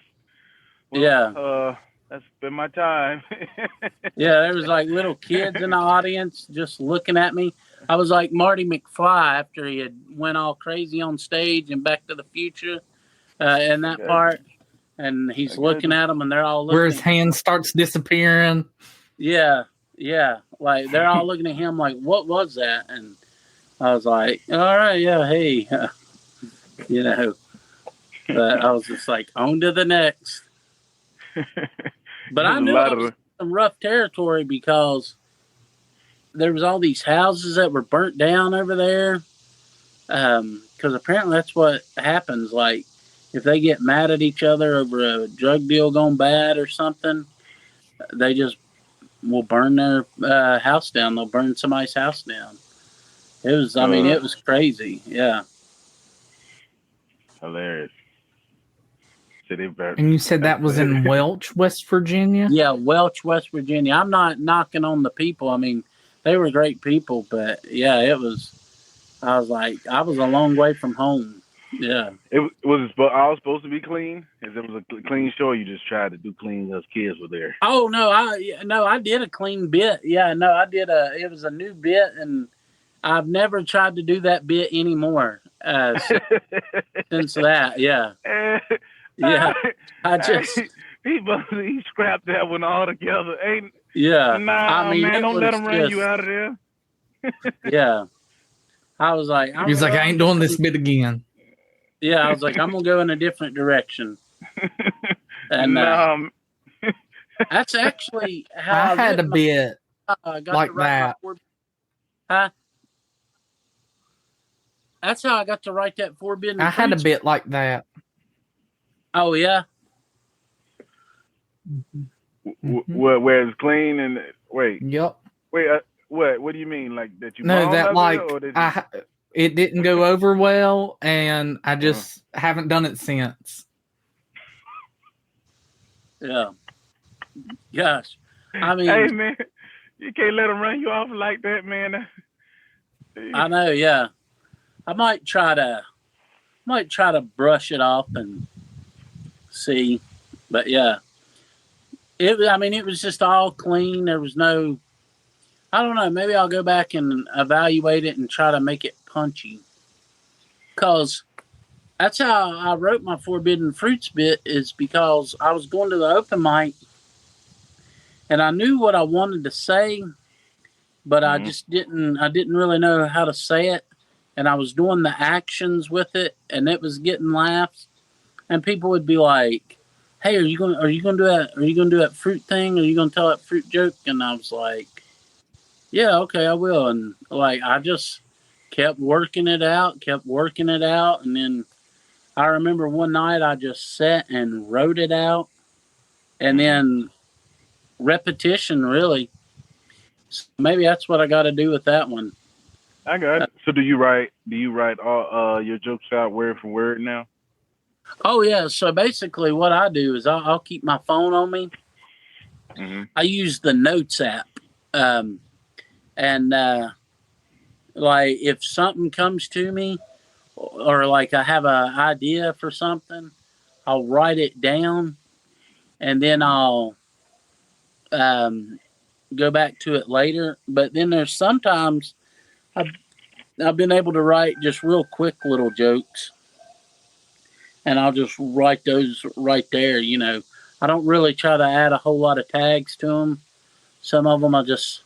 Well, yeah. That's been my time. Yeah, there was like little kids in the audience just looking at me. I was like Marty McFly after he had went all crazy on stage and Back to the Future in that part. And he's looking at them, and they're all looking. Where his hand starts disappearing. Yeah, yeah. Like, they're all looking at him like, what was that? And I was like, all right, yeah, hey. You know. But I was just like, on to the next. But I knew I was in some rough territory because there was all these houses that were burnt down over there. Because apparently that's what happens. Like, if they get mad at each other over a drug deal gone bad or something, they just will burn their house down. They'll burn somebody's house down. It was, I mean, it was crazy. Yeah. Hilarious. And you said that was in Welch, West Virginia? Yeah, Welch, West Virginia. I'm not knocking on the people. I mean, they were great people, but yeah, it was, I was like, I was a long way from home. Yeah. It was all supposed to be clean? Is it was a clean show, or you just tried to do clean because kids were there? Oh, no, I did a clean bit. Yeah, no, it was a new bit, and I've never tried to do that bit anymore since that, yeah. Yeah, I just... He scrapped that one all together. Yeah. Nah, I mean, man, don't let him run you out of there. Yeah. I was like... He was like, I ain't doing this bit again. Yeah, I was like, I'm going to go in a different direction. And that's actually how I had a bit like that. Huh? That's how I got to write that Forbidden I had a Fruits. bit like that. Oh, yeah? Where it's clean and... Wait. Yep. Wait, what do you mean? Like that you... No, that like... it didn't go over well, and I just haven't done it since. Yeah. Gosh. I mean... Hey, man. You can't let them run you off like that, man. I know, yeah. I might try to brush it off and see. But, yeah. It was just all clean. There was no... I don't know. Maybe I'll go back and evaluate it and try to make it punchy. Because that's how I wrote my Forbidden Fruits bit, is because I was going to the open mic and I knew what I wanted to say, but I just didn't really know how to say it. And I was doing the actions with it, and it was getting laughs. And people would be like, "Hey, are you gonna do that fruit thing? Are you gonna tell that fruit joke?" And I was like, yeah, okay, I will. And like, I just kept working it out. And then I remember one night I just sat and wrote it out, and then repetition, really. So maybe that's what I got to do with that one. I got it. So do you write all your jokes out word for word now? Oh yeah. So basically what I do is I'll keep my phone on me. Mm-hmm. I use the Notes app. And like if something comes to me, or like I have an idea for something, I'll write it down, and then I'll go back to it later. But then there's sometimes I've been able to write just real quick little jokes, and I'll just write those right there. You know, I don't really try to add a whole lot of tags to them. Some of them I just...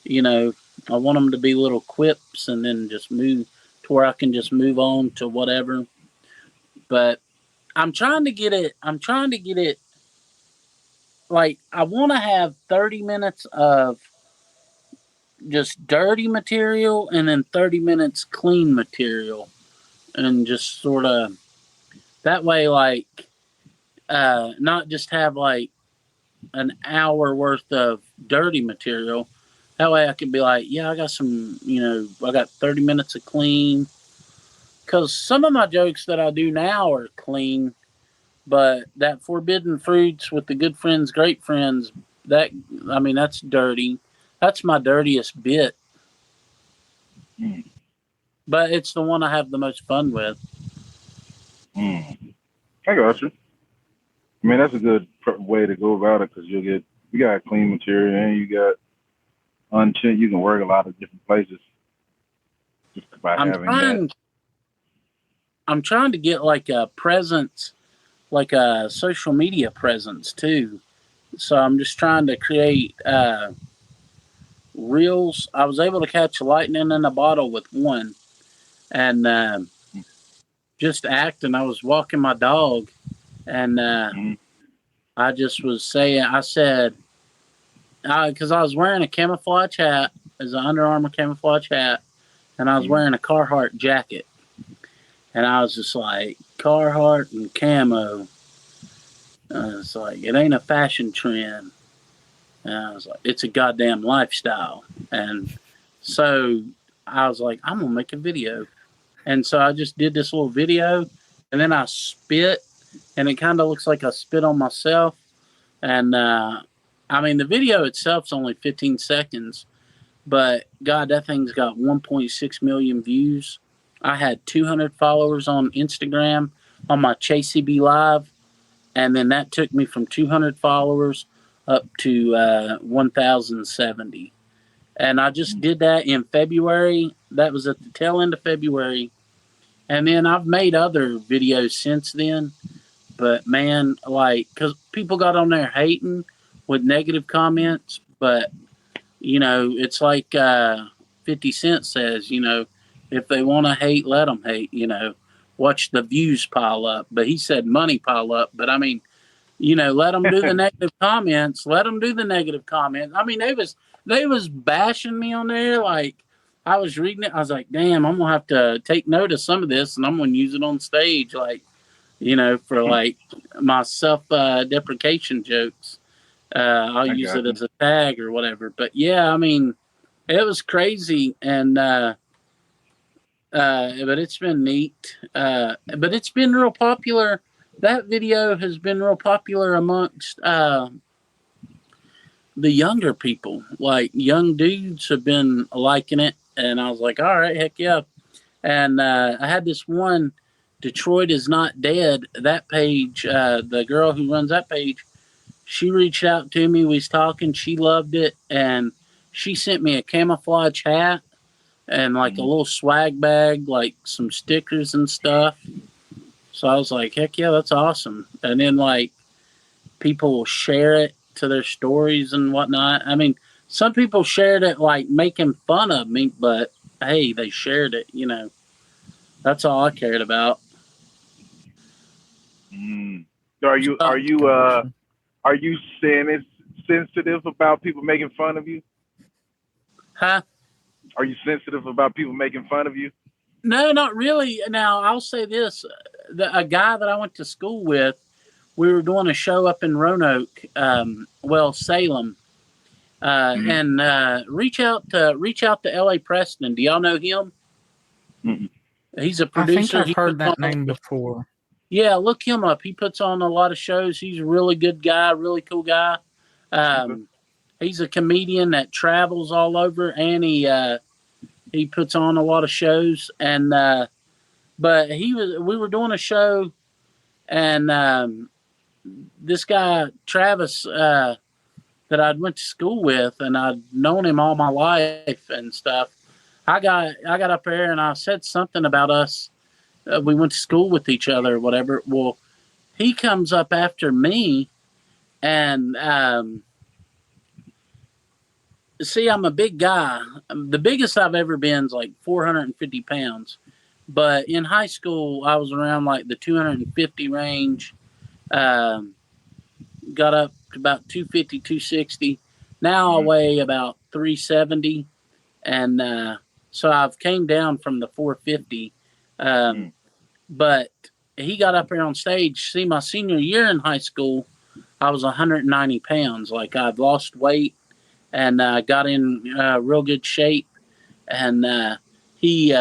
You know, I want them to be little quips, and then just move to where I can just move on to whatever. But I'm trying to get it. Like, I want to have 30 minutes of just dirty material and then 30 minutes clean material. And just sort of that way, like, not just have like an hour worth of dirty material. That way I could be like, yeah, I got some, I got 30 minutes of clean. Because some of my jokes that I do now are clean, but that forbidden fruits with the good friends, great friends, that's dirty. That's my dirtiest bit. Mm. But it's the one I have the most fun with. I got you. I mean, that's a good way to go about it because you got clean material and you got unchecked. You can work a lot of different places just by having that. I'm trying to get like a presence, like a social media presence too. So I'm just trying to create reels. I was able to catch lightning in a bottle with one, and just acting. I was walking my dog, and I just was saying. I said, because I was wearing a camouflage hat, as an Under Armour camouflage hat, and I was wearing a Carhartt jacket, and I was just like Carhartt and camo. It's like it ain't a fashion trend. And I was like, it's a goddamn lifestyle. And so I was like, I'm gonna make a video. And so I just did this little video, and then I spit, and it kind of looks like I spit on myself. And the video itself's only 15 seconds, but God, that thing's got 1.6 million views. I had 200 followers on Instagram on my Chasey B live, and then that took me from 200 followers up to 1,070. And I just did that in February. That was at the tail end of February. And then I've made other videos since then. But man, because people got on there hating with negative comments. But, it's like 50 Cent says, if they want to hate, let them hate, watch the views pile up. But he said money pile up. But I mean, let them do the negative comments. Let them do the negative comments. I mean, they was bashing me on there. Like, I was reading it. I was like, damn, I'm going to have to take note of some of this, and I'm going to use it on stage, like, for, like, my self-deprecation jokes. I'll use it as a tag or whatever. But, yeah, I mean, it was crazy, and but it's been neat. But it's been real popular. That video has been real popular amongst the younger people. Like, young dudes have been liking it. And I was like, all right, heck yeah. And I had this one, Detroit is Not Dead. That page, the girl who runs that page, she reached out to me. We was talking. She loved it. And she sent me a camouflage hat and like a little swag bag, like some stickers and stuff. So I was like, heck yeah, that's awesome. And then, like, people will share it to their stories and whatnot. I mean, some people shared it, like, making fun of me, but, hey, they shared it, That's all I cared about. So are you sensitive about people making fun of you? Huh? Are you sensitive about people making fun of you? No, not really. Now, I'll say this. A guy that I went to school with, we were doing a show up in Roanoke, Salem, and reach out to L.A. Preston. Do y'all know him? Mm-mm. He's a producer. I think I've heard that name before. Yeah, look him up. He puts on a lot of shows. He's a really good guy, really cool guy. He's a comedian that travels all over, and he puts on a lot of shows. And but we were doing a show, and this guy Travis that I went to school with, and I'd known him all my life and stuff. I got up there and I said something about us. We went to school with each other or whatever. Well, he comes up after me, and see, I'm a big guy. The biggest I've ever been is like 450 pounds. But in high school, I was around like the 250 range. Got up to about 250, 260. Now I weigh about 370. And so I've came down from the 450. But he got up there on stage. See, my senior year in high school, I was 190 pounds. Like, I'd lost weight and got in real good shape. And he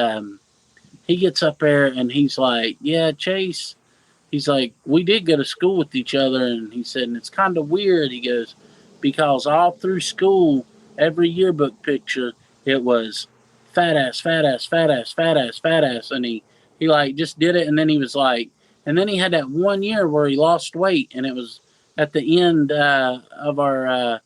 gets up there and he's like, yeah, Chase. He's like, we did go to school with each other. And he said, and it's kind of weird. He goes, because all through school, every yearbook picture, it was fat ass, fat ass, fat ass, fat ass, fat ass. And he like just did it. And then he was like, and then he had that 1 year where he lost weight. And it was at the end of our,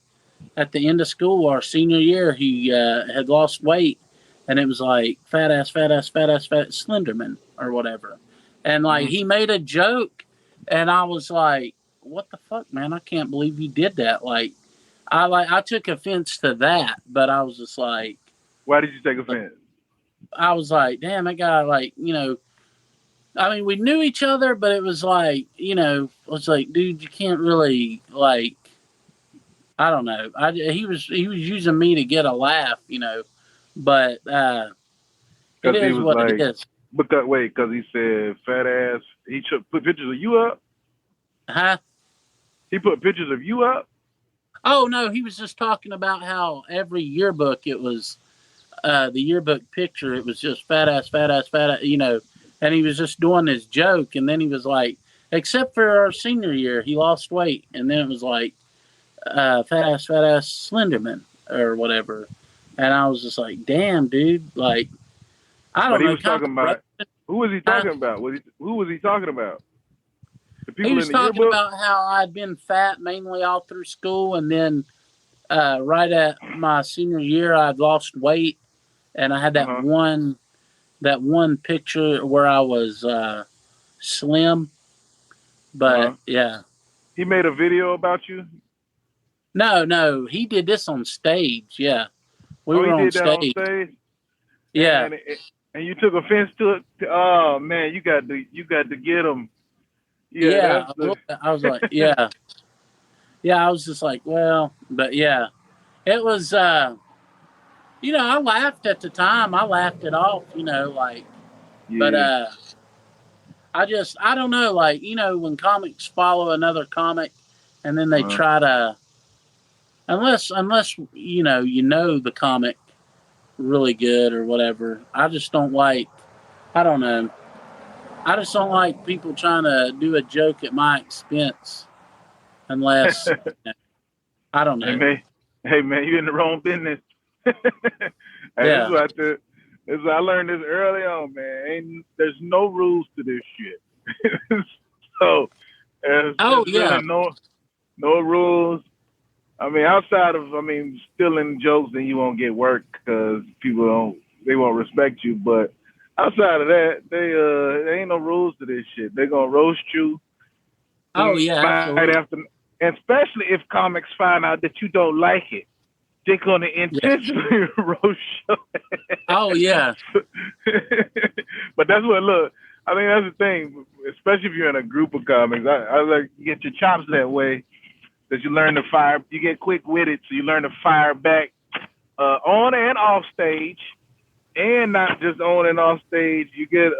at the end of school, our senior year, he had lost weight. And it was like fat ass, fat ass, fat ass, fat Slenderman or whatever. And like he made a joke, and I was like, "What the fuck, man? I can't believe you did that." Like I took offense to that, but I was just like, "Why did you take offense?" I was like, "Damn, that guy!" Like, you know, I mean, we knew each other, but it was like, you know, it was like, dude, you can't really like, I don't know. He was using me to get a laugh, you know, but it is what like, it is. Because he said fat ass. He put pictures of you up. Huh? He put pictures of you up. Oh no, he was just talking about how every yearbook it was, the yearbook picture. It was just fat ass, fat ass, fat ass, you know. And he was just doing this joke, and then he was like, except for our senior year, he lost weight, and then it was like, fat ass, Slenderman or whatever. And I was just like, damn, dude, like. I don't know. He was talking about, who was he talking about? Who was he talking about? The people he was in the talking yearbook? About how I'd been fat mainly all through school, and then right at my senior year, I'd lost weight, and I had that one picture where I was slim. But yeah, he made a video about you. No, he did this on stage. Yeah, we were on stage. Yeah. And you took offense to it. Oh man, you got to get him. Yeah, I was like, yeah, I was just like, well, but yeah, it was. You know, I laughed at the time. I laughed it off. You know, like, but I don't know, like, you know, when comics follow another comic, and then they try to, unless you know the comic really good or whatever. I just don't like. I don't know. I just don't like people trying to do a joke at my expense, unless I don't know. Hey man, you're in the wrong business. Yeah. I learned this early on, man. There's no rules to this shit. So there's really no rules. I mean, outside of stealing jokes, then you won't get work because they won't respect you. But outside of that, there ain't no rules to this shit. They're gonna roast you. Oh yeah, right after, and especially if comics find out that you don't like it, they're gonna intentionally roast you. Oh yeah. But that's what that's the thing. Especially if you're in a group of comics, I like you get your chops that way. That you learn to fire, you get quick witted, so you learn to fire back on and off stage, and not just on and off stage. You get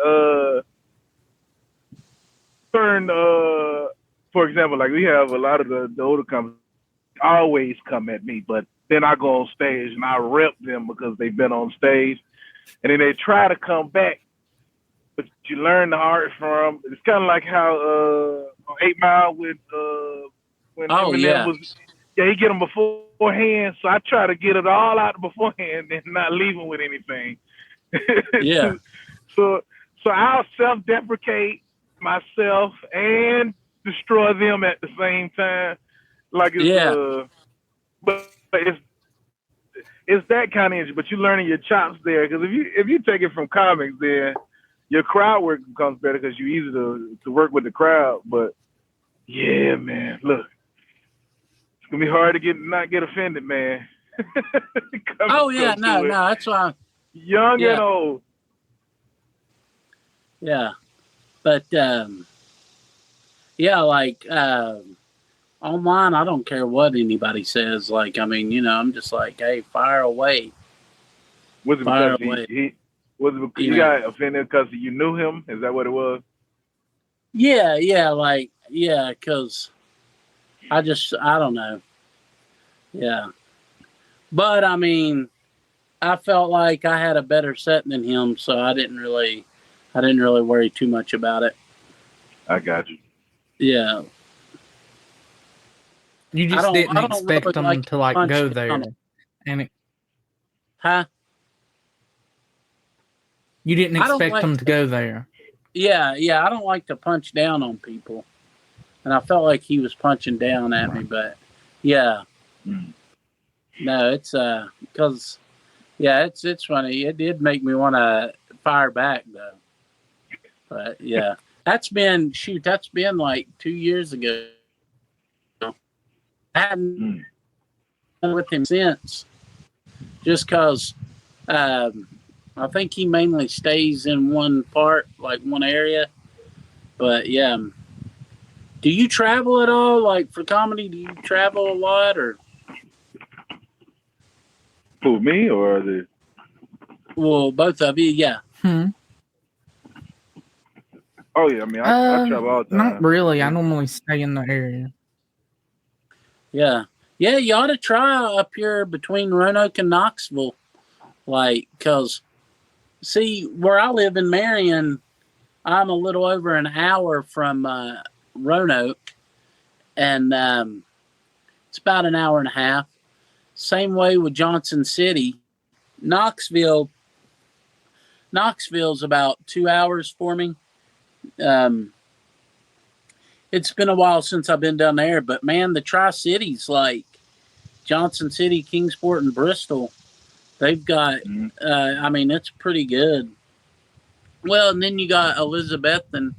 for example, like we have a lot of the older comics always come at me, but then I go on stage and I rep them because they've been on stage, and then they try to come back, but you learn the art from. It's kind of like how on 8 Mile with. When Eminem was, he get them beforehand. So I try to get it all out beforehand and not leave them with anything. Yeah. So I'll self-deprecate myself and destroy them at the same time. Like it's, but it's that kind of. But you're learning your chops there because if you take it from comics, then your crowd work becomes better because you're easy to work with the crowd. But yeah, man, look. It's gonna be hard to not get offended, man. Oh yeah, no, that's why. Young and old. Yeah, but like online, I don't care what anybody says. Like, I mean, you know, I'm just like, hey, fire away. Was it because you got offended because you knew him? Is that what it was? because I don't know. Yeah. But I mean, I felt like I had a better set than him, so I didn't really worry too much about it. I got you. Yeah. You just didn't expect them to like go there. And huh? You didn't expect them to go there. Yeah, I don't like to punch down on people. And I felt like he was punching down at me, but yeah. No, it's because it's funny. It did make me want to fire back though. But yeah. That's been like 2 years ago. I hadn't been with him since. Just because I think he mainly stays in one part, like one area. But yeah. Do you travel at all? Like for comedy, do you travel a lot or? Who, me or the? Well, both of you, yeah. Oh yeah, I mean, I travel all the time. Not really. I normally stay in the area. Yeah, you ought to try up here between Roanoke and Knoxville, like, cause see where I live in Marion, I'm a little over an hour from Roanoke, and it's about an hour and a half. Same way with Johnson City. Knoxville's about 2 hours for me. It's been a while since I've been down there, but man, the Tri-Cities like Johnson City, Kingsport, and Bristol, they've got, I mean, it's pretty good. Well, and then you got Elizabeth, and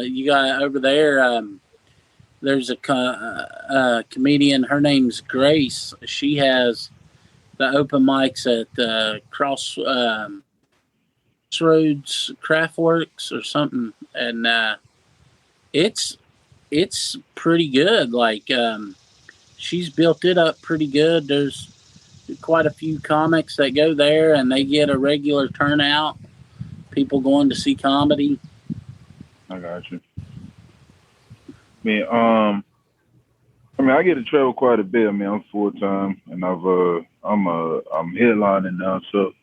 you got over there, there's a comedian, her name's Grace. She has the open mics at Crossroads Craftworks or something, and it's pretty good. Like she's built it up pretty good. There's quite a few comics that go there, and they get a regular turnout. People going to see comedy. I got you. I mean, I get to travel quite a bit. I mean, I'm full time, and I'm headlining now. So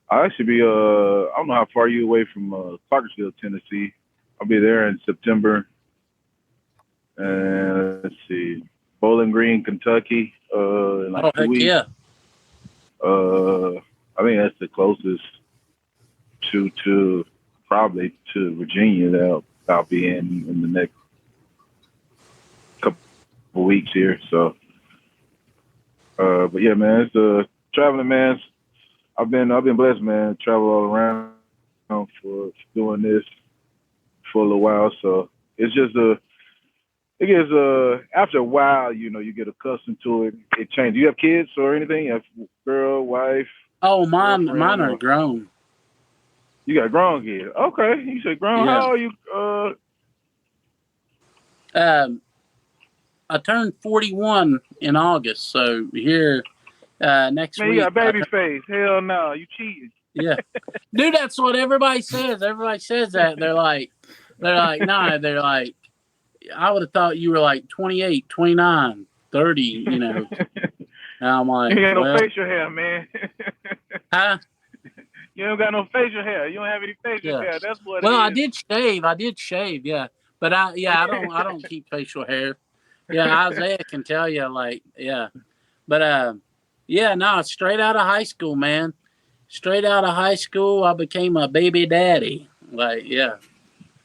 I actually be I don't know how far you away from Clarksville, Tennessee. I'll be there in September. And let's see, Bowling Green, Kentucky. In like 2 weeks. Yeah. I think that's the closest to probably to Virginia that I'll be in the next couple weeks here. So, but yeah, man, it's traveling, man. I've been blessed, man. Travel all around for doing this for a little while. So it's just after a while, you know, you get accustomed to it. It changes. Do you have kids or anything? You have girl, wife? Oh, mine are grown. You got grown kids. Okay. You said grown. Yeah. How old are you? I turned 41 in August, so here next week. You got baby face. Hell no, you cheating. Yeah. Dude, that's what everybody says. Everybody says that. They're like, nah, they're like, I would have thought you were like 28, 29, 30, you know. And I'm like, you ain't got no facial hair, man. Huh? You don't got no facial hair. You don't have any facial hair. That's what. Well, I did shave. Yeah, but I don't keep facial hair. Yeah, Isaiah can tell you, like, yeah, but no, straight out of high school, man. Straight out of high school, I became a baby daddy. Like, yeah.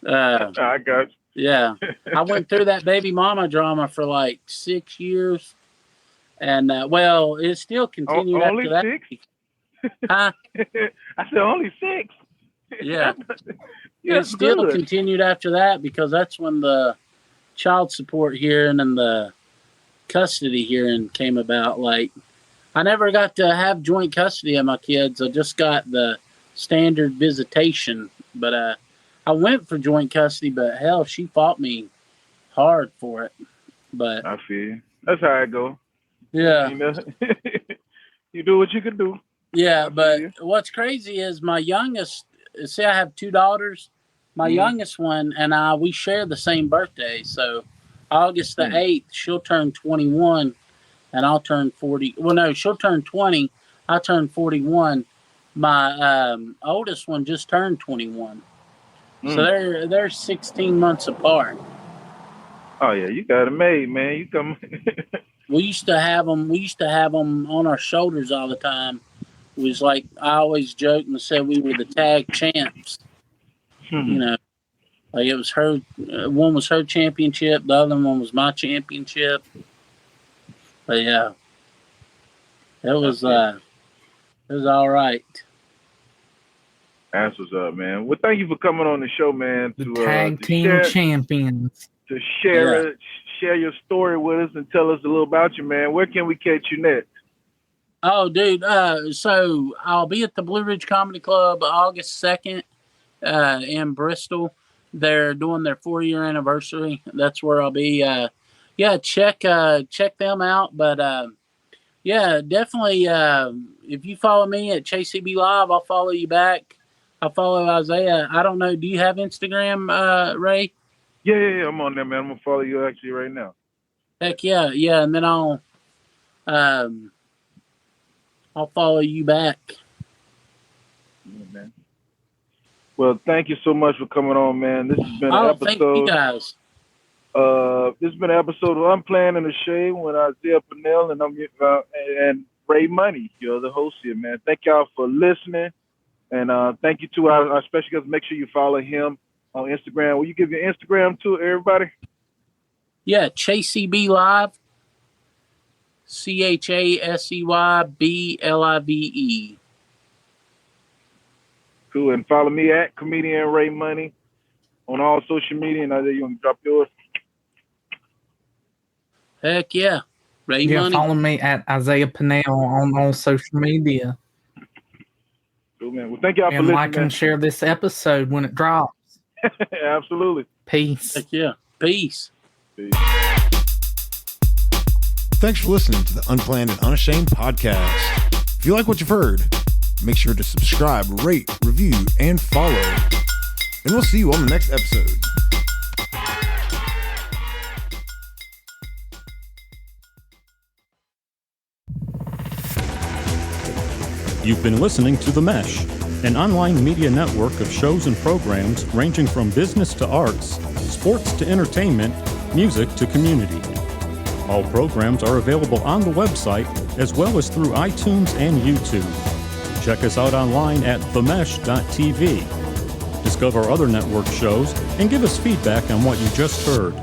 I got you. Yeah, I went through that baby mama drama for like 6 years, and well, it still continued only after that. 6? Huh? I said only 6. Yeah. It still continued after that because that's when the child support hearing and the custody hearing came about. Like, I never got to have joint custody of my kids. I just got the standard visitation. But I went for joint custody, but hell, she fought me hard for it. But I feel you. That's how it go. Yeah. You do what you can do. Yeah, but what's crazy is my youngest, see, I have 2 daughters. My youngest one and I, we share the same birthday. So August the 8th, she'll turn 21 and I'll turn 40. Well, no, she'll turn 20. I turn 41. My oldest one just turned 21. So they're 16 months apart. Oh yeah, you got it made, man. You come. We used to have them. We used to have them on our shoulders all the time. It was like I always joked and said we were the tag champs. You know, like it was her. One was her championship. The other one was my championship. But yeah, it was all right. That's what's up, man. Well, thank you for coming on the show, man. The tag team champions. To share your story with us and tell us a little about you, man. Where can we catch you next? Oh, dude. So I'll be at the Blue Ridge Comedy Club August 2nd in Bristol. They're doing their 4-year anniversary. That's where I'll be. Check them out. But yeah, definitely. If you follow me at Chasey B Live, I'll follow you back. I follow Isaiah. I don't know. Do you have Instagram, Ray? Yeah. I'm on there, man. I'm gonna follow you actually right now. Heck yeah. And then I'll follow you back. Yeah, man. Well, thank you so much for coming on, man. This has been an episode. Thank you guys. This has been an episode of Unplanned in the Shade with Isaiah Pennell and Ray Money. You're the host here, man. Thank y'all for listening. And thank you to our special guest. Make sure you follow him on Instagram. Will you give your Instagram to everybody? Yeah, Chasey B Live. ChaseyBLive. Cool. And follow me at Comedian Ray Money on all social media. And I you want to drop yours? Heck yeah. Ray Money. Follow me at Isaiah Pennell on all social media. Cool, man. Well, thank y'all for and listening. Like and share this episode when it drops. Absolutely. Peace. Heck yeah. Peace. Thanks for listening to the Unplanned and Unashamed podcast. If you like what you've heard, make sure to subscribe, rate, review, and follow. And we'll see you on the next episode. You've been listening to The Mesh, an online media network of shows and programs ranging from business to arts, sports to entertainment, music to community. All programs are available on the website as well as through iTunes and YouTube. Check us out online at themesh.tv. Discover other network shows and give us feedback on what you just heard.